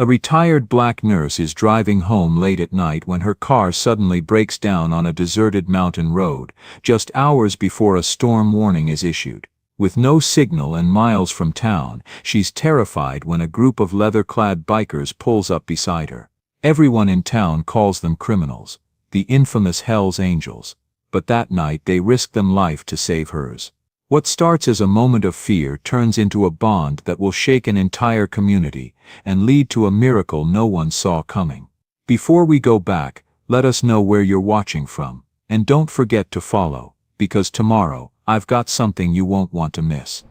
A retired black nurse is driving home late at night when her car suddenly breaks down on a deserted mountain road, just hours before a storm warning is issued. With no signal and miles from town, she's terrified when a group of leather-clad bikers pulls up beside her. Everyone in town calls them criminals, the infamous Hell's Angels. But that night they risk their life to save hers. What starts as a moment of fear turns into a bond that will shake an entire community and lead to a miracle no one saw coming. Before we go back, let us know where you're watching from, and don't forget to follow, because tomorrow, I've got something you won't want to miss.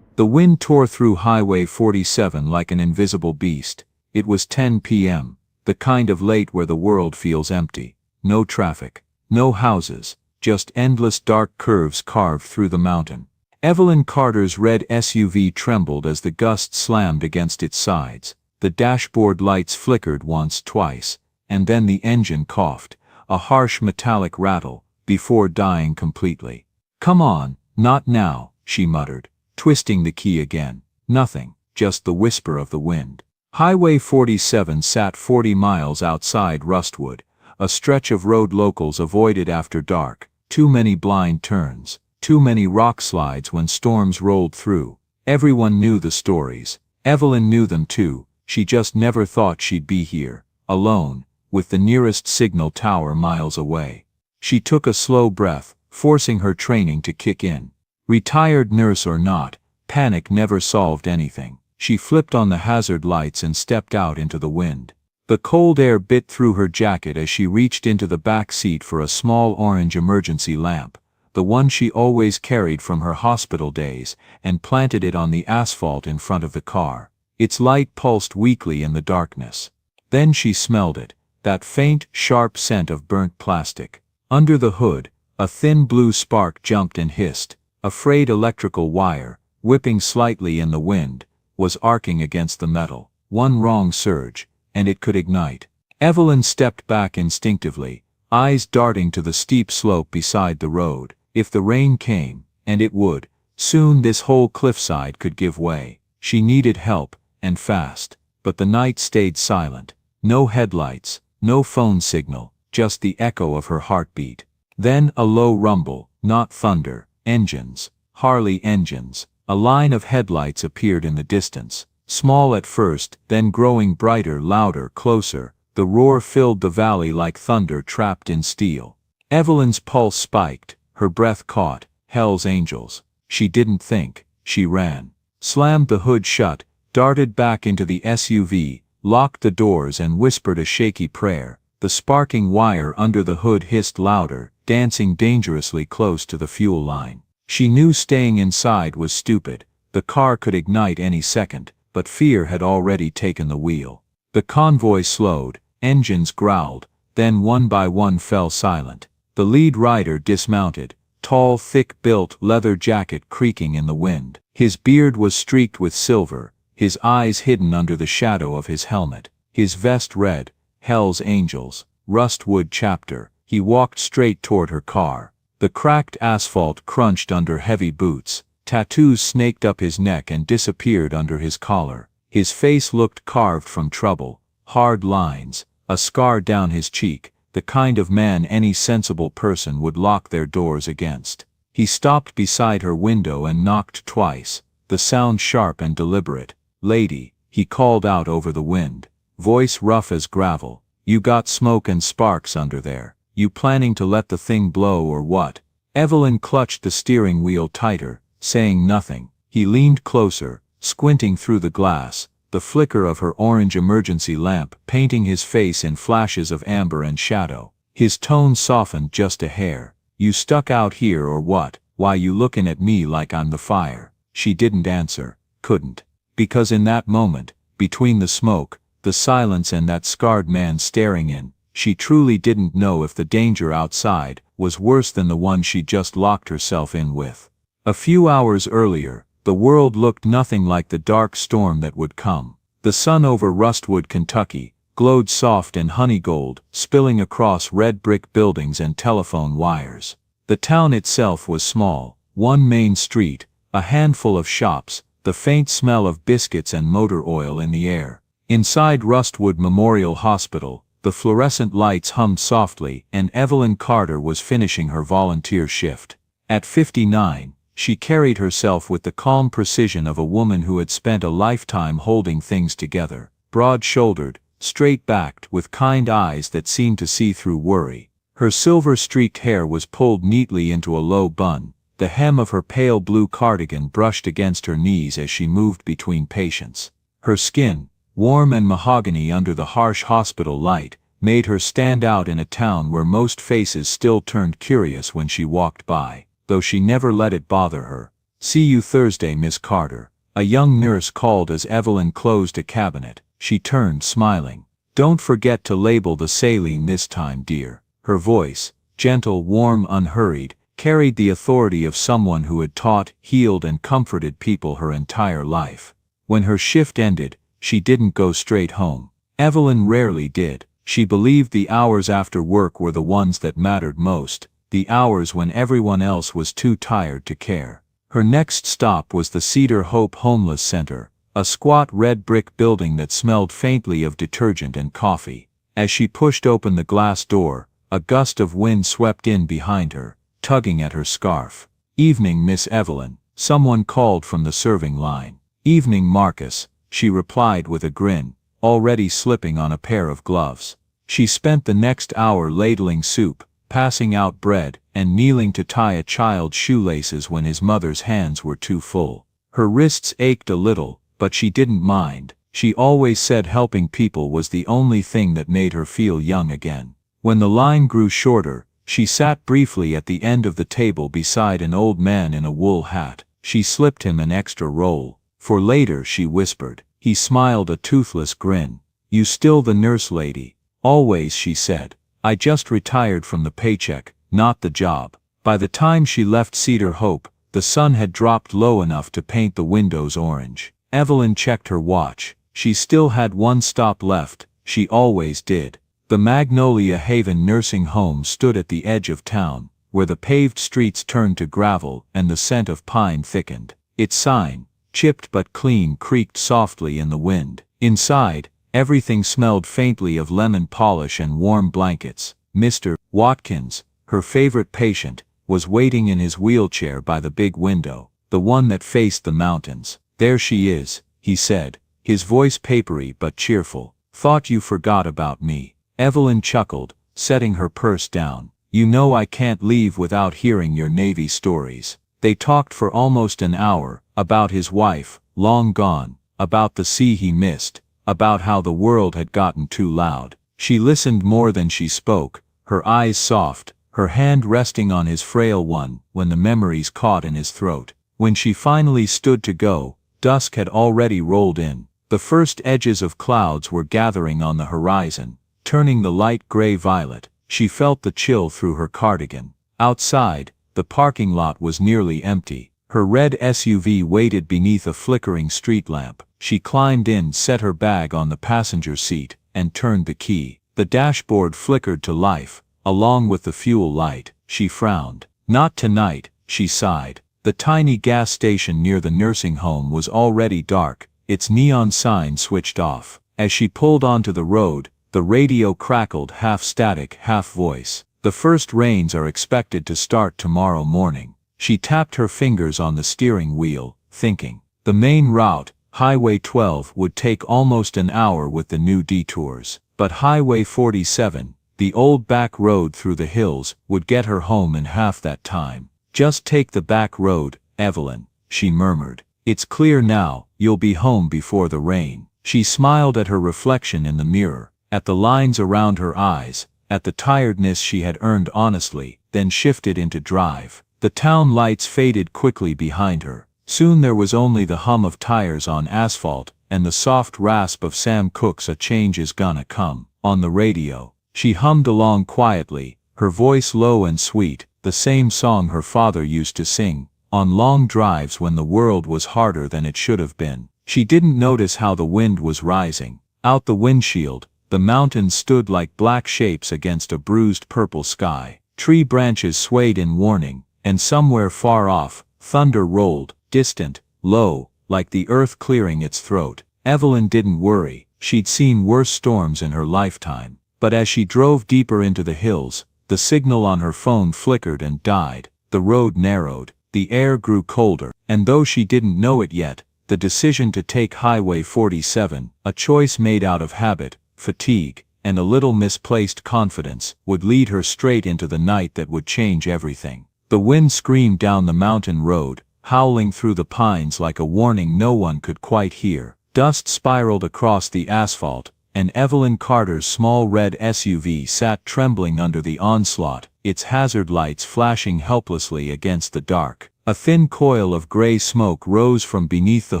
The wind tore through Highway 47 like an invisible beast. It was 10 p.m., the kind of late where the world feels empty. No traffic, no houses, just endless dark curves carved through the mountain. Evelyn Carter's red SUV trembled as the gust slammed against its sides. The dashboard lights flickered once, twice, and then the engine coughed, a harsh metallic rattle, before dying completely. "Come on, not now," she muttered, twisting the key again. Nothing, just the whisper of the wind. Highway 47 sat 40 miles outside Rustwood, a stretch of road locals avoided after dark. Too many blind turns, too many rock slides when storms rolled through. Everyone knew the stories. Evelyn knew them too. She just never thought she'd be here, alone, with the nearest signal tower miles away. She took a slow breath, forcing her training to kick in. Retired nurse or not, panic never solved anything. She flipped on the hazard lights and stepped out into the wind. The cold air bit through her jacket as she reached into the back seat for a small orange emergency lamp, the one she always carried from her hospital days, and planted it on the asphalt in front of the car. Its light pulsed weakly in the darkness. Then she smelled it, that faint, sharp scent of burnt plastic. Under the hood, a thin blue spark jumped and hissed. A frayed electrical wire, whipping slightly in the wind, was arcing against the metal. One wrong surge, and it could ignite. Evelyn stepped back instinctively, eyes darting to the steep slope beside the road. If the rain came, and it would, soon this whole cliffside could give way. She needed help, and fast. But the night stayed silent. No headlights, no phone signal, just the echo of her heartbeat. Then a low rumble, not thunder, engines, Harley engines. A line of headlights appeared in the distance. Small at first, then growing brighter, louder, closer. The roar filled the valley like thunder trapped in steel. Evelyn's pulse spiked, her breath caught. Hell's Angels. She didn't think, she ran. Slammed the hood shut, darted back into the SUV, locked the doors and whispered a shaky prayer. The sparking wire under the hood hissed louder, dancing dangerously close to the fuel line. She knew staying inside was stupid. The car could ignite any second. But fear had already taken the wheel. The convoy slowed, engines growled, then one by one fell silent. The lead rider dismounted, tall, thick-built leather jacket creaking in the wind. His beard was streaked with silver, his eyes hidden under the shadow of his helmet. His vest read, Hell's Angels, Rustwood Chapter. He walked straight toward her car. The cracked asphalt crunched under heavy boots. Tattoos snaked up his neck and disappeared under his collar. His face looked carved from trouble, hard lines, a scar down his cheek, the kind of man any sensible person would lock their doors against. He stopped beside her window and knocked twice, the sound sharp and deliberate. "Lady," he called out over the wind, voice rough as gravel, "you got smoke and sparks under there. You planning to let the thing blow or what?" Evelyn clutched the steering wheel tighter, saying nothing. He leaned closer, squinting through the glass, the flicker of her orange emergency lamp painting his face in flashes of amber and shadow. His tone softened just a hair. "You stuck out here or what? Why you looking at me like I'm the fire?" She didn't answer, couldn't. Because in that moment, between the smoke, the silence and that scarred man staring in, she truly didn't know if the danger outside was worse than the one she'd just locked herself in with. A few hours earlier, the world looked nothing like the dark storm that would come. The sun over Rustwood, Kentucky, glowed soft and honey gold, spilling across red brick buildings and telephone wires. The town itself was small, one main street, a handful of shops, the faint smell of biscuits and motor oil in the air. Inside Rustwood Memorial Hospital, the fluorescent lights hummed softly, and Evelyn Carter was finishing her volunteer shift. At 59, she carried herself with the calm precision of a woman who had spent a lifetime holding things together, broad-shouldered, straight-backed, with kind eyes that seemed to see through worry. Her silver-streaked hair was pulled neatly into a low bun. The hem of her pale blue cardigan brushed against her knees as she moved between patients. Her skin, warm and mahogany under the harsh hospital light, made her stand out in a town where most faces still turned curious when she walked by, though she never let it bother her. "See you Thursday, Miss Carter," a young nurse called as Evelyn closed a cabinet. She turned, smiling. "Don't forget to label the saline this time, dear." Her voice, gentle, warm, unhurried, carried the authority of someone who had taught, healed, and comforted people her entire life. When her shift ended, she didn't go straight home. Evelyn rarely did. She believed the hours after work were the ones that mattered most, the hours when everyone else was too tired to care. Her next stop was the Cedar Hope Homeless Center, a squat red brick building that smelled faintly of detergent and coffee. As she pushed open the glass door, a gust of wind swept in behind her, tugging at her scarf. "Evening, Miss Evelyn," someone called from the serving line. "Evening, Marcus," she replied with a grin, already slipping on a pair of gloves. She spent the next hour ladling soup, passing out bread, and kneeling to tie a child's shoelaces when his mother's hands were too full. Her wrists ached a little, but she didn't mind. She always said helping people was the only thing that made her feel young again. When the line grew shorter, she sat briefly at the end of the table beside an old man in a wool hat. She slipped him an extra roll. For later, she whispered. He smiled a toothless grin. "You still the nurse lady?" "Always," she said. "I just retired from the paycheck, not the job." By the time she left Cedar Hope, the sun had dropped low enough to paint the windows orange. Evelyn checked her watch. She still had one stop left. She always did. The Magnolia Haven nursing home stood at the edge of town, where the paved streets turned to gravel and the scent of pine thickened. Its sign, chipped but clean, creaked softly in the wind. Inside, everything smelled faintly of lemon polish and warm blankets. Mr. Watkins, her favorite patient, was waiting in his wheelchair by the big window, the one that faced the mountains. "There she is," he said, his voice papery but cheerful. "Thought you forgot about me." Evelyn chuckled, setting her purse down. "You know I can't leave without hearing your Navy stories." They talked for almost an hour, about his wife, long gone, about the sea he missed, about how the world had gotten too loud. She listened more than she spoke, her eyes soft, her hand resting on his frail one when the memories caught in his throat. When she finally stood to go, dusk had already rolled in. The first edges of clouds were gathering on the horizon, turning the light gray violet. She felt the chill through her cardigan. Outside, the parking lot was nearly empty. Her red SUV waited beneath a flickering street lamp. She climbed in, set her bag on the passenger seat, and turned the key. The dashboard flickered to life, along with the fuel light. She frowned. "Not tonight," she sighed. The tiny gas station near the nursing home was already dark, its neon sign switched off. As she pulled onto the road, the radio crackled, half static, half voice. "The first rains are expected to start tomorrow morning." She tapped her fingers on the steering wheel, thinking. The main route, Highway 12, would take almost an hour with the new detours. But Highway 47, the old back road through the hills, would get her home in half that time. "Just take the back road, Evelyn," she murmured. "It's clear now, you'll be home before the rain." She smiled at her reflection in the mirror, at the lines around her eyes, at the tiredness she had earned honestly, then shifted into drive. The town lights faded quickly behind her. Soon there was only the hum of tires on asphalt and the soft rasp of Sam Cooke's "A Change Is Gonna Come" on the radio. She hummed along quietly, her voice low and sweet, the same song her father used to sing, on long drives when the world was harder than it should have been. She didn't notice how the wind was rising. Out the windshield, the mountains stood like black shapes against a bruised purple sky. Tree branches swayed in warning, and somewhere far off, thunder rolled, distant, low, like the earth clearing its throat. Evelyn didn't worry, she'd seen worse storms in her lifetime. But as she drove deeper into the hills, the signal on her phone flickered and died. The road narrowed, the air grew colder, and though she didn't know it yet, the decision to take Highway 47, a choice made out of habit, fatigue, and a little misplaced confidence, would lead her straight into the night that would change everything. The wind screamed down the mountain road, howling through the pines like a warning no one could quite hear. Dust spiraled across the asphalt, and Evelyn Carter's small red SUV sat trembling under the onslaught, its hazard lights flashing helplessly against the dark. A thin coil of gray smoke rose from beneath the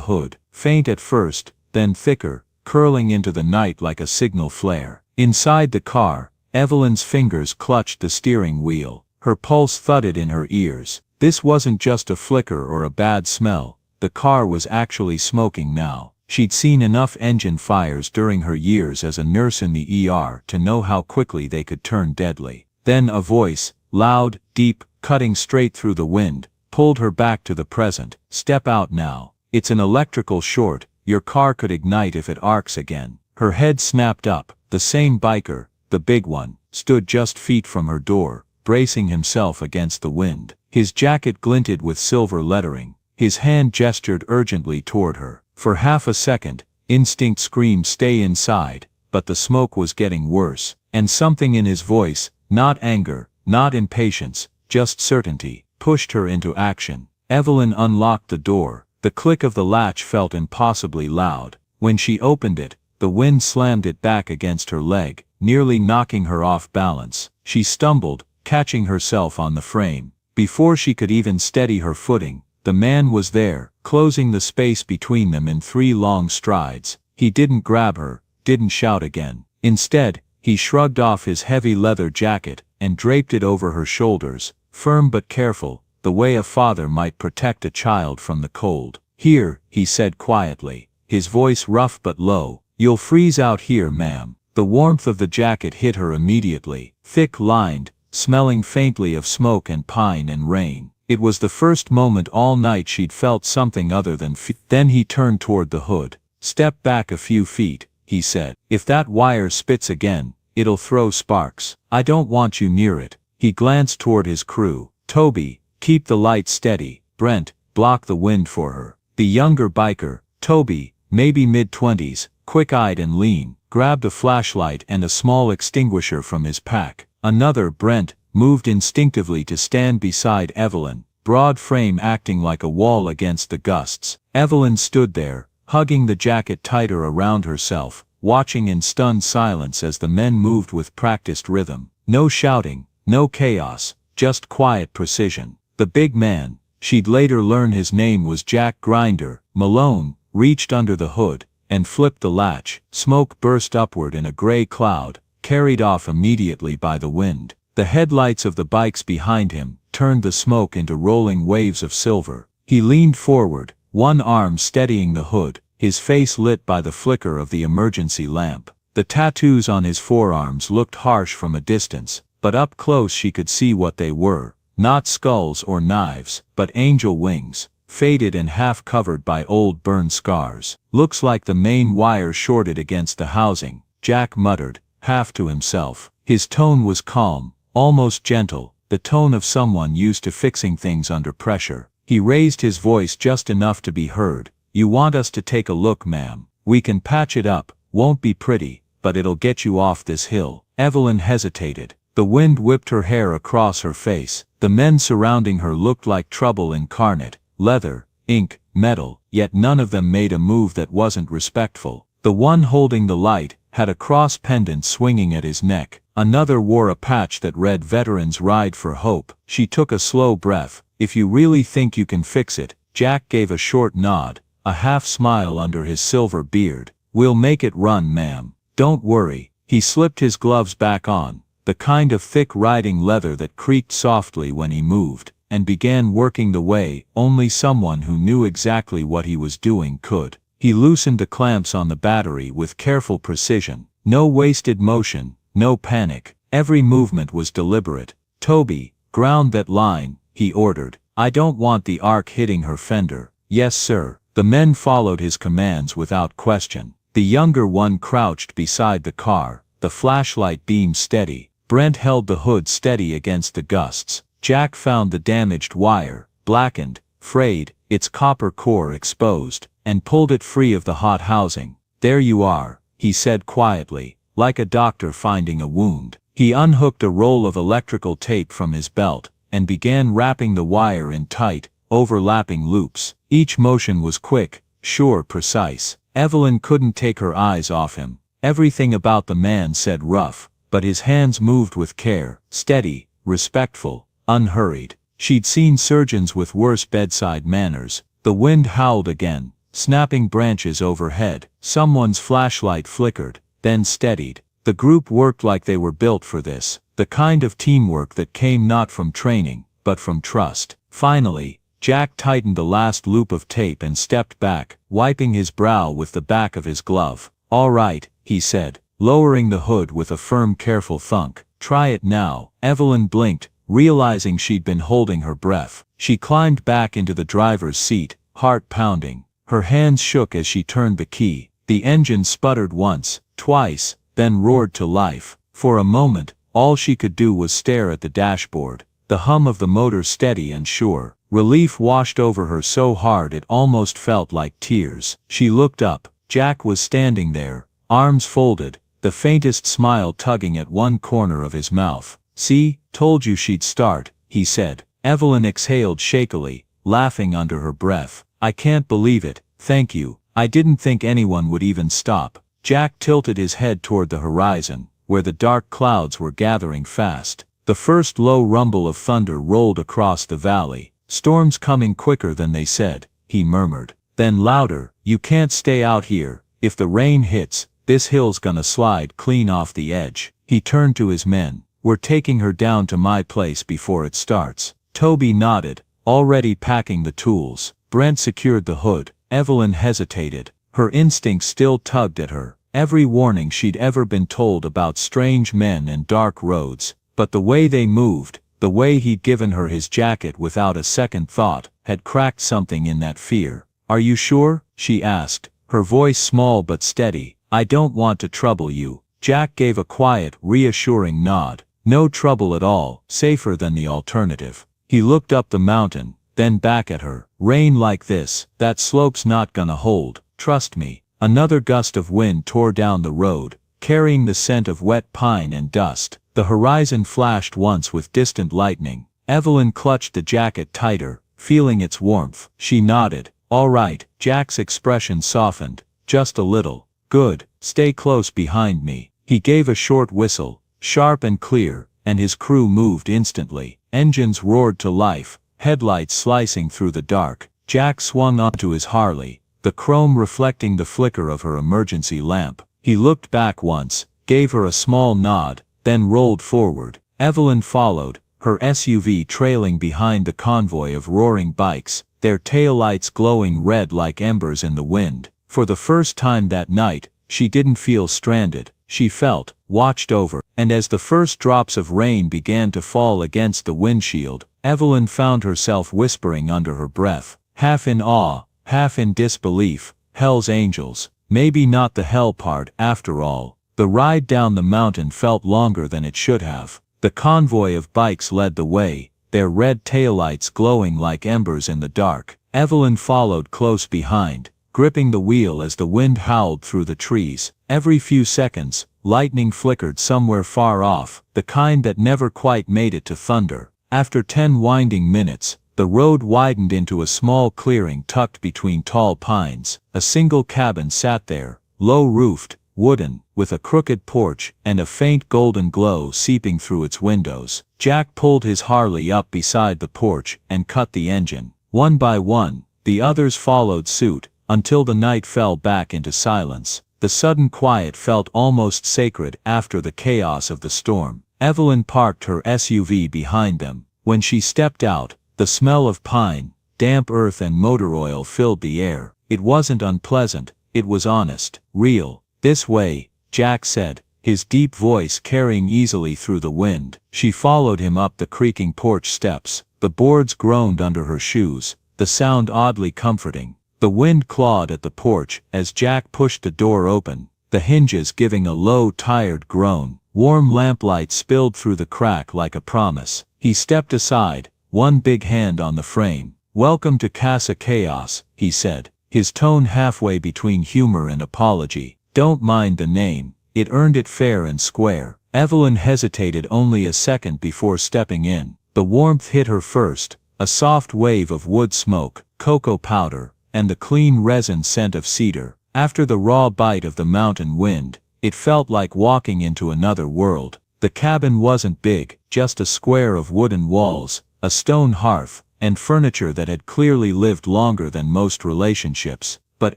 hood, faint at first, then thicker, curling into the night like a signal flare. Inside the car, Evelyn's fingers clutched the steering wheel. Her pulse thudded in her ears. This wasn't just a flicker or a bad smell. The car was actually smoking now. She'd seen enough engine fires during her years as a nurse in the ER to know how quickly they could turn deadly. Then a voice, loud, deep, cutting straight through the wind, pulled her back to the present. Step out now. It's an electrical short. Your car could ignite if it arcs again. Her head snapped up. The same biker, the big one, stood just feet from her door, bracing himself against the wind. His jacket glinted with silver lettering. His hand gestured urgently toward her. For half a second, instinct screamed stay inside, but the smoke was getting worse, and something in his voice, not anger, not impatience, just certainty, pushed her into action. Evelyn unlocked the door. The click of the latch felt impossibly loud. When she opened it, the wind slammed it back against her leg, nearly knocking her off balance. She stumbled, catching herself on the frame. Before she could even steady her footing, the man was there, closing the space between them in 3 long strides. He didn't grab her, didn't shout again. Instead, he shrugged off his heavy leather jacket and draped it over her shoulders, firm but careful, the way a father might protect a child from the cold. Here, he said quietly, his voice rough but low. You'll freeze out here, ma'am. The warmth of the jacket hit her immediately, thick-lined, smelling faintly of smoke and pine and rain. It was the first moment all night she'd felt something other than fear. Then he turned toward the hood. Step back a few feet, he said. If that wire spits again, it'll throw sparks. I don't want you near it. He glanced toward his crew. Toby, keep the light steady. Brent, block the wind for her. The younger biker, Toby, maybe mid-20s, quick-eyed and lean, grabbed a flashlight and a small extinguisher from his pack. Another, Brent, moved instinctively to stand beside Evelyn, broad frame acting like a wall against the gusts. Evelyn stood there, hugging the jacket tighter around herself, watching in stunned silence as the men moved with practiced rhythm. No shouting, no chaos, just quiet precision. The big man, she'd later learn his name was Jack Grinder, Malone, reached under the hood and flipped the latch. Smoke burst upward in a gray cloud, carried off immediately by the wind. The headlights of the bikes behind him turned the smoke into rolling waves of silver. He leaned forward, one arm steadying the hood, his face lit by the flicker of the emergency lamp. The tattoos on his forearms looked harsh from a distance, but up close she could see what they were. Not skulls or knives, but angel wings, faded and half covered by old burn scars. Looks like the main wire shorted against the housing, Jack muttered, half to himself. His tone was calm, almost gentle, the tone of someone used to fixing things under pressure. He raised his voice just enough to be heard. You want us to take a look, ma'am? We can patch it up, won't be pretty, but it'll get you off this hill. Evelyn hesitated. The wind whipped her hair across her face. The men surrounding her looked like trouble incarnate. Leather, ink, metal, yet none of them made a move that wasn't respectful. The one holding the light had a cross pendant swinging at his neck. Another wore a patch that read Veterans Ride for Hope. She took a slow breath. If you really think you can fix it, Jack gave a short nod, a half smile under his silver beard. We'll make it run, ma'am. Don't worry. He slipped his gloves back on, the kind of thick riding leather that creaked softly when he moved, and began working the way only someone who knew exactly what he was doing could. He loosened the clamps on the battery with careful precision. No wasted motion, no panic. Every movement was deliberate. Toby, ground that line, he ordered. I don't want the arc hitting her fender. Yes, sir. The men followed his commands without question. The younger one crouched beside the car, the flashlight beam steady. Brent held the hood steady against the gusts. Jack found the damaged wire, blackened, frayed, its copper core exposed, and pulled it free of the hot housing. "There you are," he said quietly, like a doctor finding a wound. He unhooked a roll of electrical tape from his belt, and began wrapping the wire in tight, overlapping loops. Each motion was quick, sure, precise. Evelyn couldn't take her eyes off him. Everything about the man said rough, but his hands moved with care, steady, respectful, unhurried. She'd seen surgeons with worse bedside manners. The wind howled again, snapping branches overhead. Someone's flashlight flickered, then steadied. The group worked like they were built for this, the kind of teamwork that came not from training, but from trust. Finally, Jack tightened the last loop of tape and stepped back, wiping his brow with the back of his glove. "All right," he said, lowering the hood with a firm, careful thunk. "Try it now." Evelyn blinked, realizing she'd been holding her breath. She climbed back into the driver's seat, heart pounding. Her hands shook as she turned the key. The engine sputtered once, twice, then roared to life. For a moment, all she could do was stare at the dashboard, the hum of the motor steady and sure. Relief washed over her so hard it almost felt like tears. She looked up. Jack was standing there, arms folded, the faintest smile tugging at one corner of his mouth. "See, told you she'd start," he said. Evelyn exhaled shakily, laughing under her breath. "I can't believe it, thank you. I didn't think anyone would even stop." Jack tilted his head toward the horizon, where the dark clouds were gathering fast. The first low rumble of thunder rolled across the valley. "Storm's coming quicker than they said," he murmured. Then louder, "You can't stay out here. If the rain hits, this hill's gonna slide clean off the edge." He turned to his men. "We're taking her down to my place before it starts." Toby nodded, already packing the tools. Brent secured the hood. Evelyn hesitated. Her instincts still tugged at her. Every warning she'd ever been told about strange men and dark roads. But the way they moved, the way he'd given her his jacket without a second thought, had cracked something in that fear. "Are you sure?" she asked, her voice small but steady. "I don't want to trouble you." Jack gave a quiet, reassuring nod. "No trouble at all, safer than the alternative." He looked up the mountain, then back at her. "Rain like this, that slope's not gonna hold, trust me." Another gust of wind tore down the road, carrying the scent of wet pine and dust. The horizon flashed once with distant lightning. Evelyn clutched the jacket tighter, feeling its warmth. She nodded. "All right." Jack's expression softened, just a little. "Good, stay close behind me." He gave a short whistle, sharp and clear, and his crew moved instantly. Engines roared to life, headlights slicing through the dark. Jack swung onto his Harley, the chrome reflecting the flicker of her emergency lamp. He looked back once, gave her a small nod, then rolled forward. Evelyn followed, her SUV trailing behind the convoy of roaring bikes, their taillights glowing red like embers in the wind. For the first time that night, she didn't feel stranded. She felt watched over, and as the first drops of rain began to fall against the windshield, Evelyn found herself whispering under her breath, half in awe, half in disbelief, "Hell's angels, maybe not the hell part after all." The ride down the mountain felt longer than it should have. The convoy of bikes led the way, their red taillights glowing like embers in the dark. Evelyn followed close behind, gripping the wheel as the wind howled through the trees. Every few seconds, lightning flickered somewhere far off, the kind that never quite made it to thunder. After 10 winding minutes, the road widened into a small clearing tucked between tall pines. A single cabin sat there, low-roofed, wooden, with a crooked porch and a faint golden glow seeping through its windows. Jack pulled his Harley up beside the porch and cut the engine. One by one, the others followed suit, until the night fell back into silence. The sudden quiet felt almost sacred after the chaos of the storm. Evelyn parked her SUV behind them. When she stepped out, the smell of pine, damp earth and motor oil filled the air. It wasn't unpleasant, it was honest, real. "This way," Jack said, his deep voice carrying easily through the wind. She followed him up the creaking porch steps. The boards groaned under her shoes, the sound oddly comforting. The wind clawed at the porch as Jack pushed the door open, the hinges giving a low, tired groan. Warm lamplight spilled through the crack like a promise. He stepped aside, one big hand on the frame. "Welcome to Casa Chaos," he said, his tone halfway between humor and apology. "Don't mind the name, it earned it fair and square." Evelyn hesitated only a second before stepping in. The warmth hit her first, a soft wave of wood smoke, cocoa powder, and the clean resin scent of cedar. After the raw bite of the mountain wind, it felt like walking into another world. The cabin wasn't big, just a square of wooden walls, a stone hearth, and furniture that had clearly lived longer than most relationships. But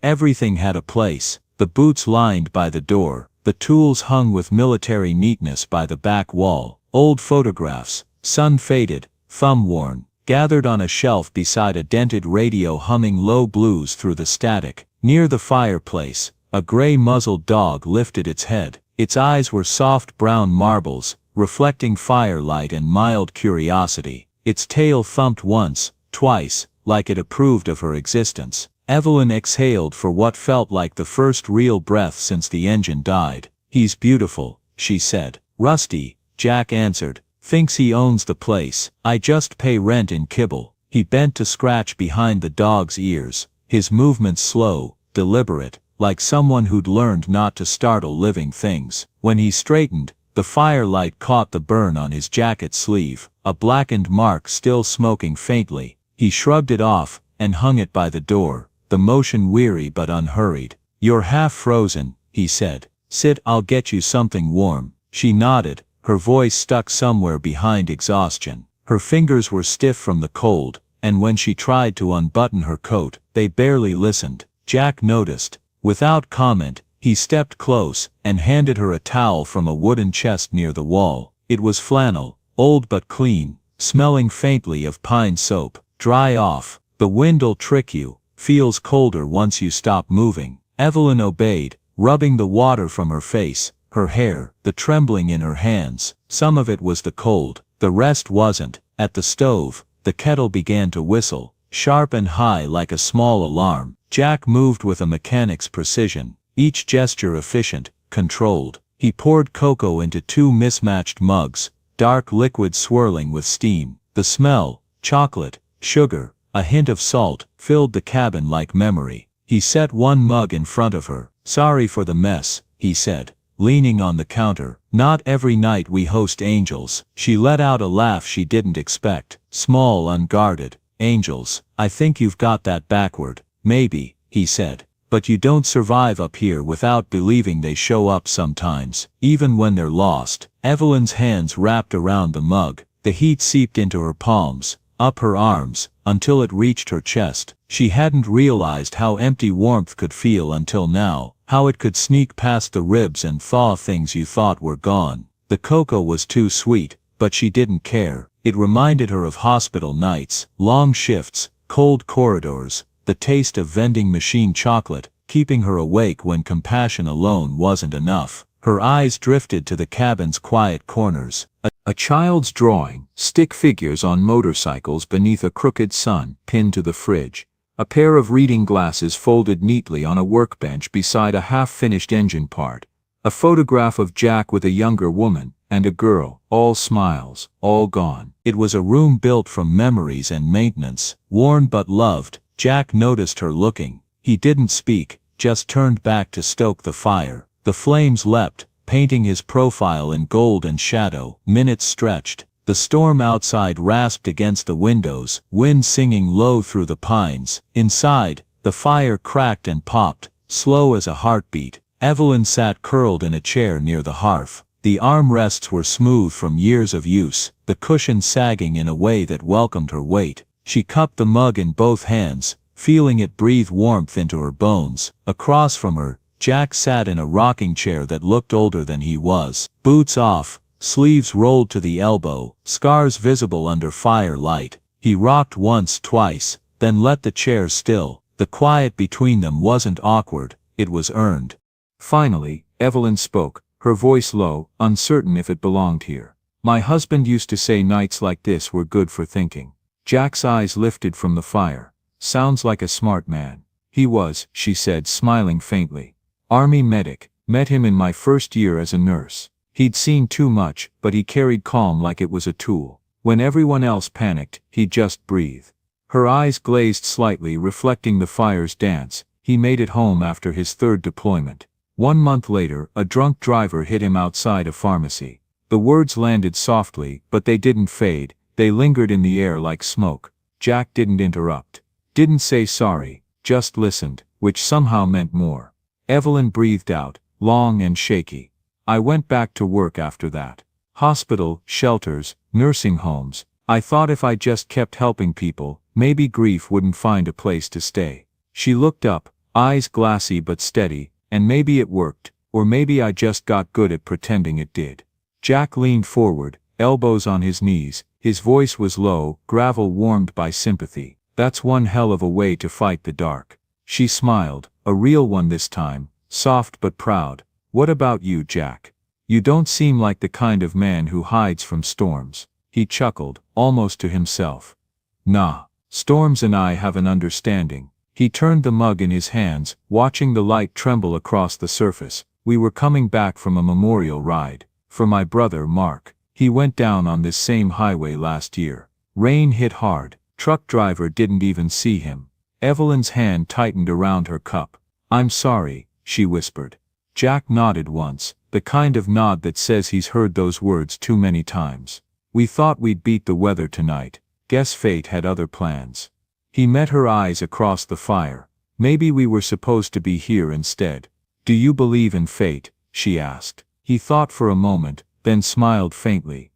everything had a place. The boots lined by the door, the tools hung with military neatness by the back wall, old photographs, sun-faded, thumb-worn, gathered on a shelf beside a dented radio humming low blues through the static. Near the fireplace, a gray-muzzled dog lifted its head. Its eyes were soft brown marbles, reflecting firelight and mild curiosity. Its tail thumped once, twice, like it approved of her existence. Evelyn exhaled for what felt like the first real breath since the engine died. "He's beautiful," she said. "Rusty," Jack answered. "Thinks he owns the place. I just pay rent in kibble." He bent to scratch behind the dog's ears, his movements slow, deliberate, like someone who'd learned not to startle living things. When he straightened, the firelight caught the burn on his jacket sleeve, a blackened mark still smoking faintly. He shrugged it off, and hung it by the door, the motion weary but unhurried. "You're half frozen," he said. "Sit, I'll get you something warm." She nodded, her voice stuck somewhere behind exhaustion. Her fingers were stiff from the cold, and when she tried to unbutton her coat, they barely listened. Jack noticed. Without comment, he stepped close, and handed her a towel from a wooden chest near the wall. It was flannel, old but clean, smelling faintly of pine soap. "Dry off. The wind'll trick you. Feels colder once you stop moving." Evelyn obeyed, rubbing the water from her face, her hair, the trembling in her hands. Some of it was the cold, the rest wasn't. At the stove, the kettle began to whistle, sharp and high like a small alarm. Jack moved with a mechanic's precision, each gesture efficient, controlled. He poured cocoa into 2 mismatched mugs, dark liquid swirling with steam. The smell, chocolate, sugar, a hint of salt, filled the cabin like memory. He set one mug in front of her. "Sorry for the mess," he said, leaning on the counter. "Not every night we host angels." She let out a laugh she didn't expect, small, unguarded. "Angels, I think you've got that backward." "Maybe," he said, "but you don't survive up here without believing they show up sometimes, even when they're lost." Evelyn's hands wrapped around the mug, the heat seeped into her palms, up her arms, until it reached her chest. She hadn't realized how empty warmth could feel until now, how it could sneak past the ribs and thaw things you thought were gone. The cocoa was too sweet, but she didn't care. It reminded her of hospital nights, long shifts, cold corridors, the taste of vending machine chocolate, keeping her awake when compassion alone wasn't enough. Her eyes drifted to the cabin's quiet corners. A child's drawing, stick figures on motorcycles beneath a crooked sun pinned to the fridge. A pair of reading glasses folded neatly on a workbench beside a half-finished engine part. A photograph of Jack with a younger woman, and a girl, all smiles, all gone. It was a room built from memories and maintenance, worn but loved. Jack noticed her looking. He didn't speak, just turned back to stoke the fire. The flames leapt, painting his profile in gold and shadow. Minutes stretched. The storm outside rasped against the windows, wind singing low through the pines. Inside, the fire cracked and popped, slow as a heartbeat. Evelyn sat curled in a chair near the hearth. The armrests were smooth from years of use, the cushion sagging in a way that welcomed her weight. She cupped the mug in both hands, feeling it breathe warmth into her bones. Across from her, Jack sat in a rocking chair that looked older than he was. Boots off, sleeves rolled to the elbow, scars visible under firelight. He rocked once, twice, then let the chair still. The quiet between them wasn't awkward, it was earned. Finally, Evelyn spoke, her voice low, uncertain if it belonged here. "My husband used to say nights like this were good for thinking." Jack's eyes lifted from the fire. "Sounds like a smart man." He was, she said, smiling faintly. Army medic, met him in my first year as a nurse. He'd seen too much, but he carried calm like it was a tool. When everyone else panicked, he'd just breathe. Her eyes glazed slightly, reflecting the fire's dance. He made it home after his third deployment. 1 month later, a drunk driver hit him outside a pharmacy. The words landed softly, but they didn't fade. They lingered in the air like smoke. Jack didn't interrupt. Didn't say sorry, just listened, which somehow meant more. Evelyn breathed out, long and shaky. I went back to work after that. Hospital, shelters, nursing homes. I thought if I just kept helping people, maybe grief wouldn't find a place to stay. She looked up, eyes glassy but steady, and maybe it worked, or maybe I just got good at pretending it did. Jack leaned forward, elbows on his knees. His voice was low, gravel warmed by sympathy. That's one hell of a way to fight the dark. She smiled, a real one this time, soft but proud. What about you, Jack? You don't seem like the kind of man who hides from storms. He chuckled, almost to himself. Nah, storms and I have an understanding. He turned the mug in his hands, watching the light tremble across the surface. We were coming back from a memorial ride. For my brother, Mark. He went down on this same highway last year. Rain hit hard. Truck driver didn't even see him. Evelyn's hand tightened around her cup. I'm sorry, she whispered. Jack nodded once, the kind of nod that says he's heard those words too many times. We thought we'd beat the weather tonight. Guess fate had other plans. He met her eyes across the fire. Maybe we were supposed to be here instead. Do you believe in fate? She asked. He thought for a moment, then smiled faintly.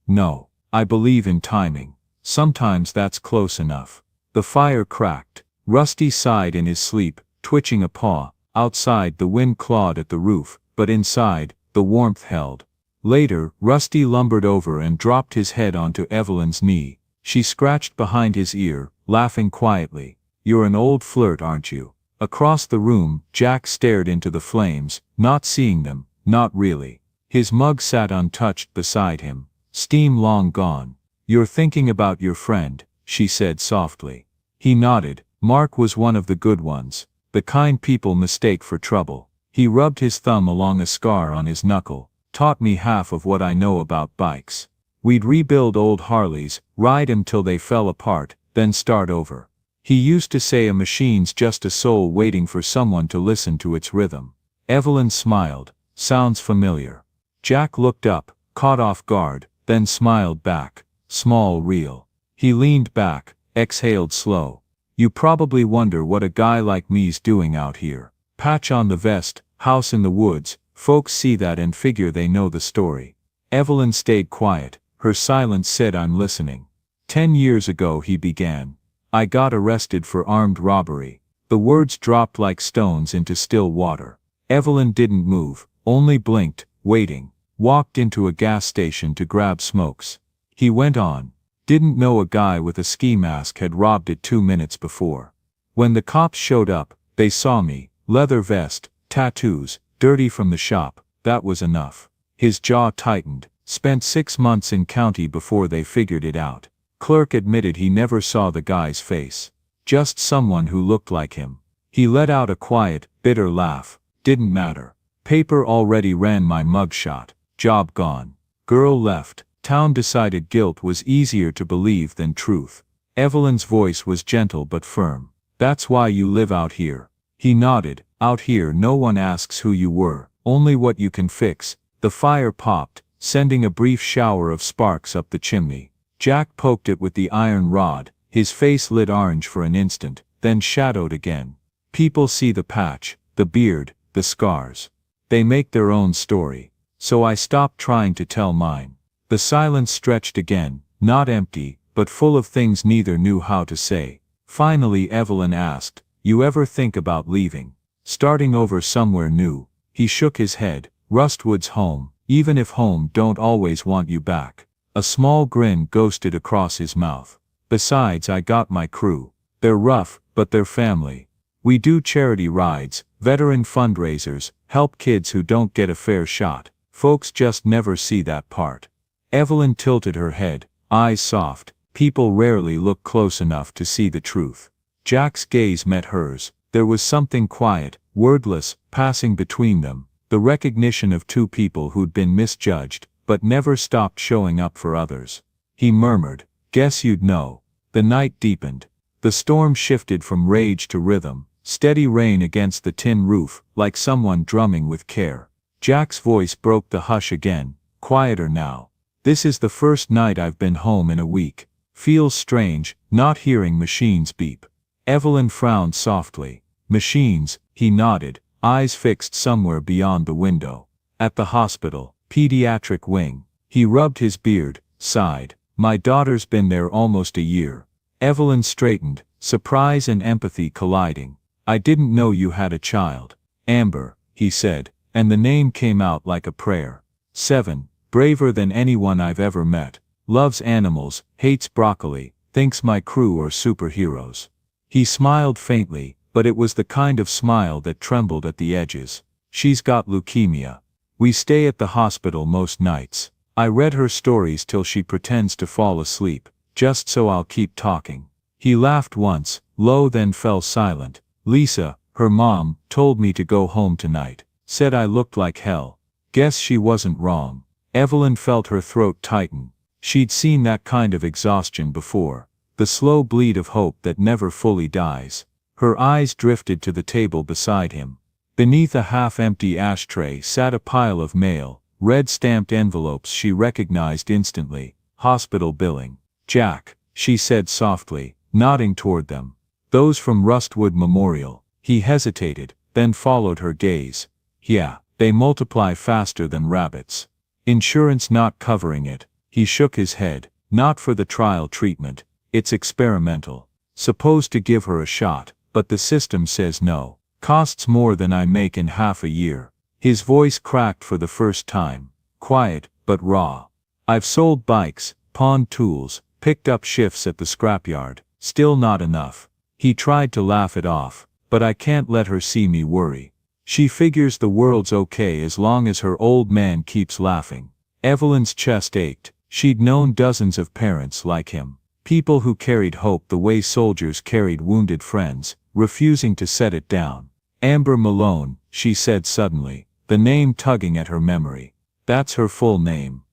No, I believe in timing. Sometimes that's close enough. The fire cracked. Rusty sighed in his sleep, twitching a paw. Outside, the wind clawed at the roof, but inside, the warmth held. Later, Rusty lumbered over and dropped his head onto Evelyn's knee. She scratched behind his ear, laughing quietly. You're an old flirt, aren't you? Across the room, Jack stared into the flames, not seeing them, not really. His mug sat untouched beside him, steam long gone. You're thinking about your friend, she said softly. He nodded. Mark was one of the good ones, the kind people mistake for trouble. He rubbed his thumb along a scar on his knuckle, taught me half of what I know about bikes. We'd rebuild old Harleys, ride 'em till they fell apart, then start over. He used to say a machine's just a soul waiting for someone to listen to its rhythm. Evelyn smiled. Sounds familiar. Jack looked up, caught off guard, then smiled back. Small, real. He leaned back, exhaled slow. You probably wonder what a guy like me's doing out here. Patch on the vest, house in the woods. Folks see that and figure they know the story. Evelyn stayed quiet. Her silence said, I'm listening. 10 years ago, he began. I got arrested for armed robbery. The words dropped like stones into still water. Evelyn didn't move, only blinked, waiting. Walked into a gas station to grab smokes. He went on. Didn't know a guy with a ski mask had robbed it 2 minutes before. When the cops showed up, they saw me, leather vest, tattoos, dirty from the shop. That was enough. His jaw tightened. Spent 6 months in county before they figured it out. Clerk admitted he never saw the guy's face. Just someone who looked like him. He let out a quiet, bitter laugh. Didn't matter. Paper already ran my mugshot. Job gone. Girl left. Town decided guilt was easier to believe than truth. Evelyn's voice was gentle but firm. That's why you live out here. He nodded. Out here no one asks who you were, only what you can fix. The fire popped, sending a brief shower of sparks up the chimney. Jack poked it with the iron rod. His face lit orange for an instant, then shadowed again. People see the patch, the beard, the scars. They make their own story. So I stopped trying to tell mine. The silence stretched again, not empty, but full of things neither knew how to say. Finally Evelyn asked, you ever think about leaving? Starting over somewhere new? He shook his head. Rustwood's home, even if home don't always want you back. A small grin ghosted across his mouth. Besides, I got my crew. They're rough, but they're family. We do charity rides, veteran fundraisers, help kids who don't get a fair shot. Folks just never see that part. Evelyn tilted her head, eyes soft. People rarely look close enough to see the truth. Jack's gaze met hers. There was something quiet, wordless, passing between them, the recognition of two people who'd been misjudged, but never stopped showing up for others. He murmured, "Guess you'd know." The night deepened. The storm shifted from rage to rhythm, steady rain against the tin roof, like someone drumming with care. Jack's voice broke the hush again, quieter now. "This is the first night I've been home in a week. Feels strange, not hearing machines beep." Evelyn frowned softly. "Machines," he nodded, eyes fixed somewhere beyond the window. "At the hospital, pediatric wing." He rubbed his beard, sighed. "My daughter's been there almost a year." Evelyn straightened, surprise and empathy colliding. "I didn't know you had a child." "Amber," he said, and the name came out like a prayer. 7, braver than anyone I've ever met. Loves animals, hates broccoli, thinks my crew are superheroes. He smiled faintly, but it was the kind of smile that trembled at the edges. "She's got leukemia. We stay at the hospital most nights. I read her stories till she pretends to fall asleep, just so I'll keep talking." He laughed once, low, then fell silent. "Lisa, her mom, told me to go home tonight. Said I looked like hell." Guess she wasn't wrong. Evelyn felt her throat tighten. She'd seen that kind of exhaustion before. The slow bleed of hope that never fully dies. Her eyes drifted to the table beside him. Beneath a half-empty ashtray sat a pile of mail, red-stamped envelopes she recognized instantly. Hospital billing. "Jack," she said softly, nodding toward them. "Those from Rustwood Memorial." He hesitated, then followed her gaze. "Yeah, they multiply faster than rabbits. Insurance not covering it." He shook his head. "Not for the trial treatment. It's experimental. Supposed to give her a shot, but the system says no. Costs more than I make in half a year." His voice cracked for the first time. Quiet, but raw. "I've sold bikes, pawned tools, picked up shifts at the scrapyard. Still not enough." He tried to laugh it off. "But I can't let her see me worry. She figures the world's okay as long as her old man keeps laughing." Evelyn's chest ached. She'd known dozens of parents like him. People who carried hope the way soldiers carried wounded friends, refusing to set it down. "Amber Malone," she said suddenly, the name tugging at her memory. "That's her full name."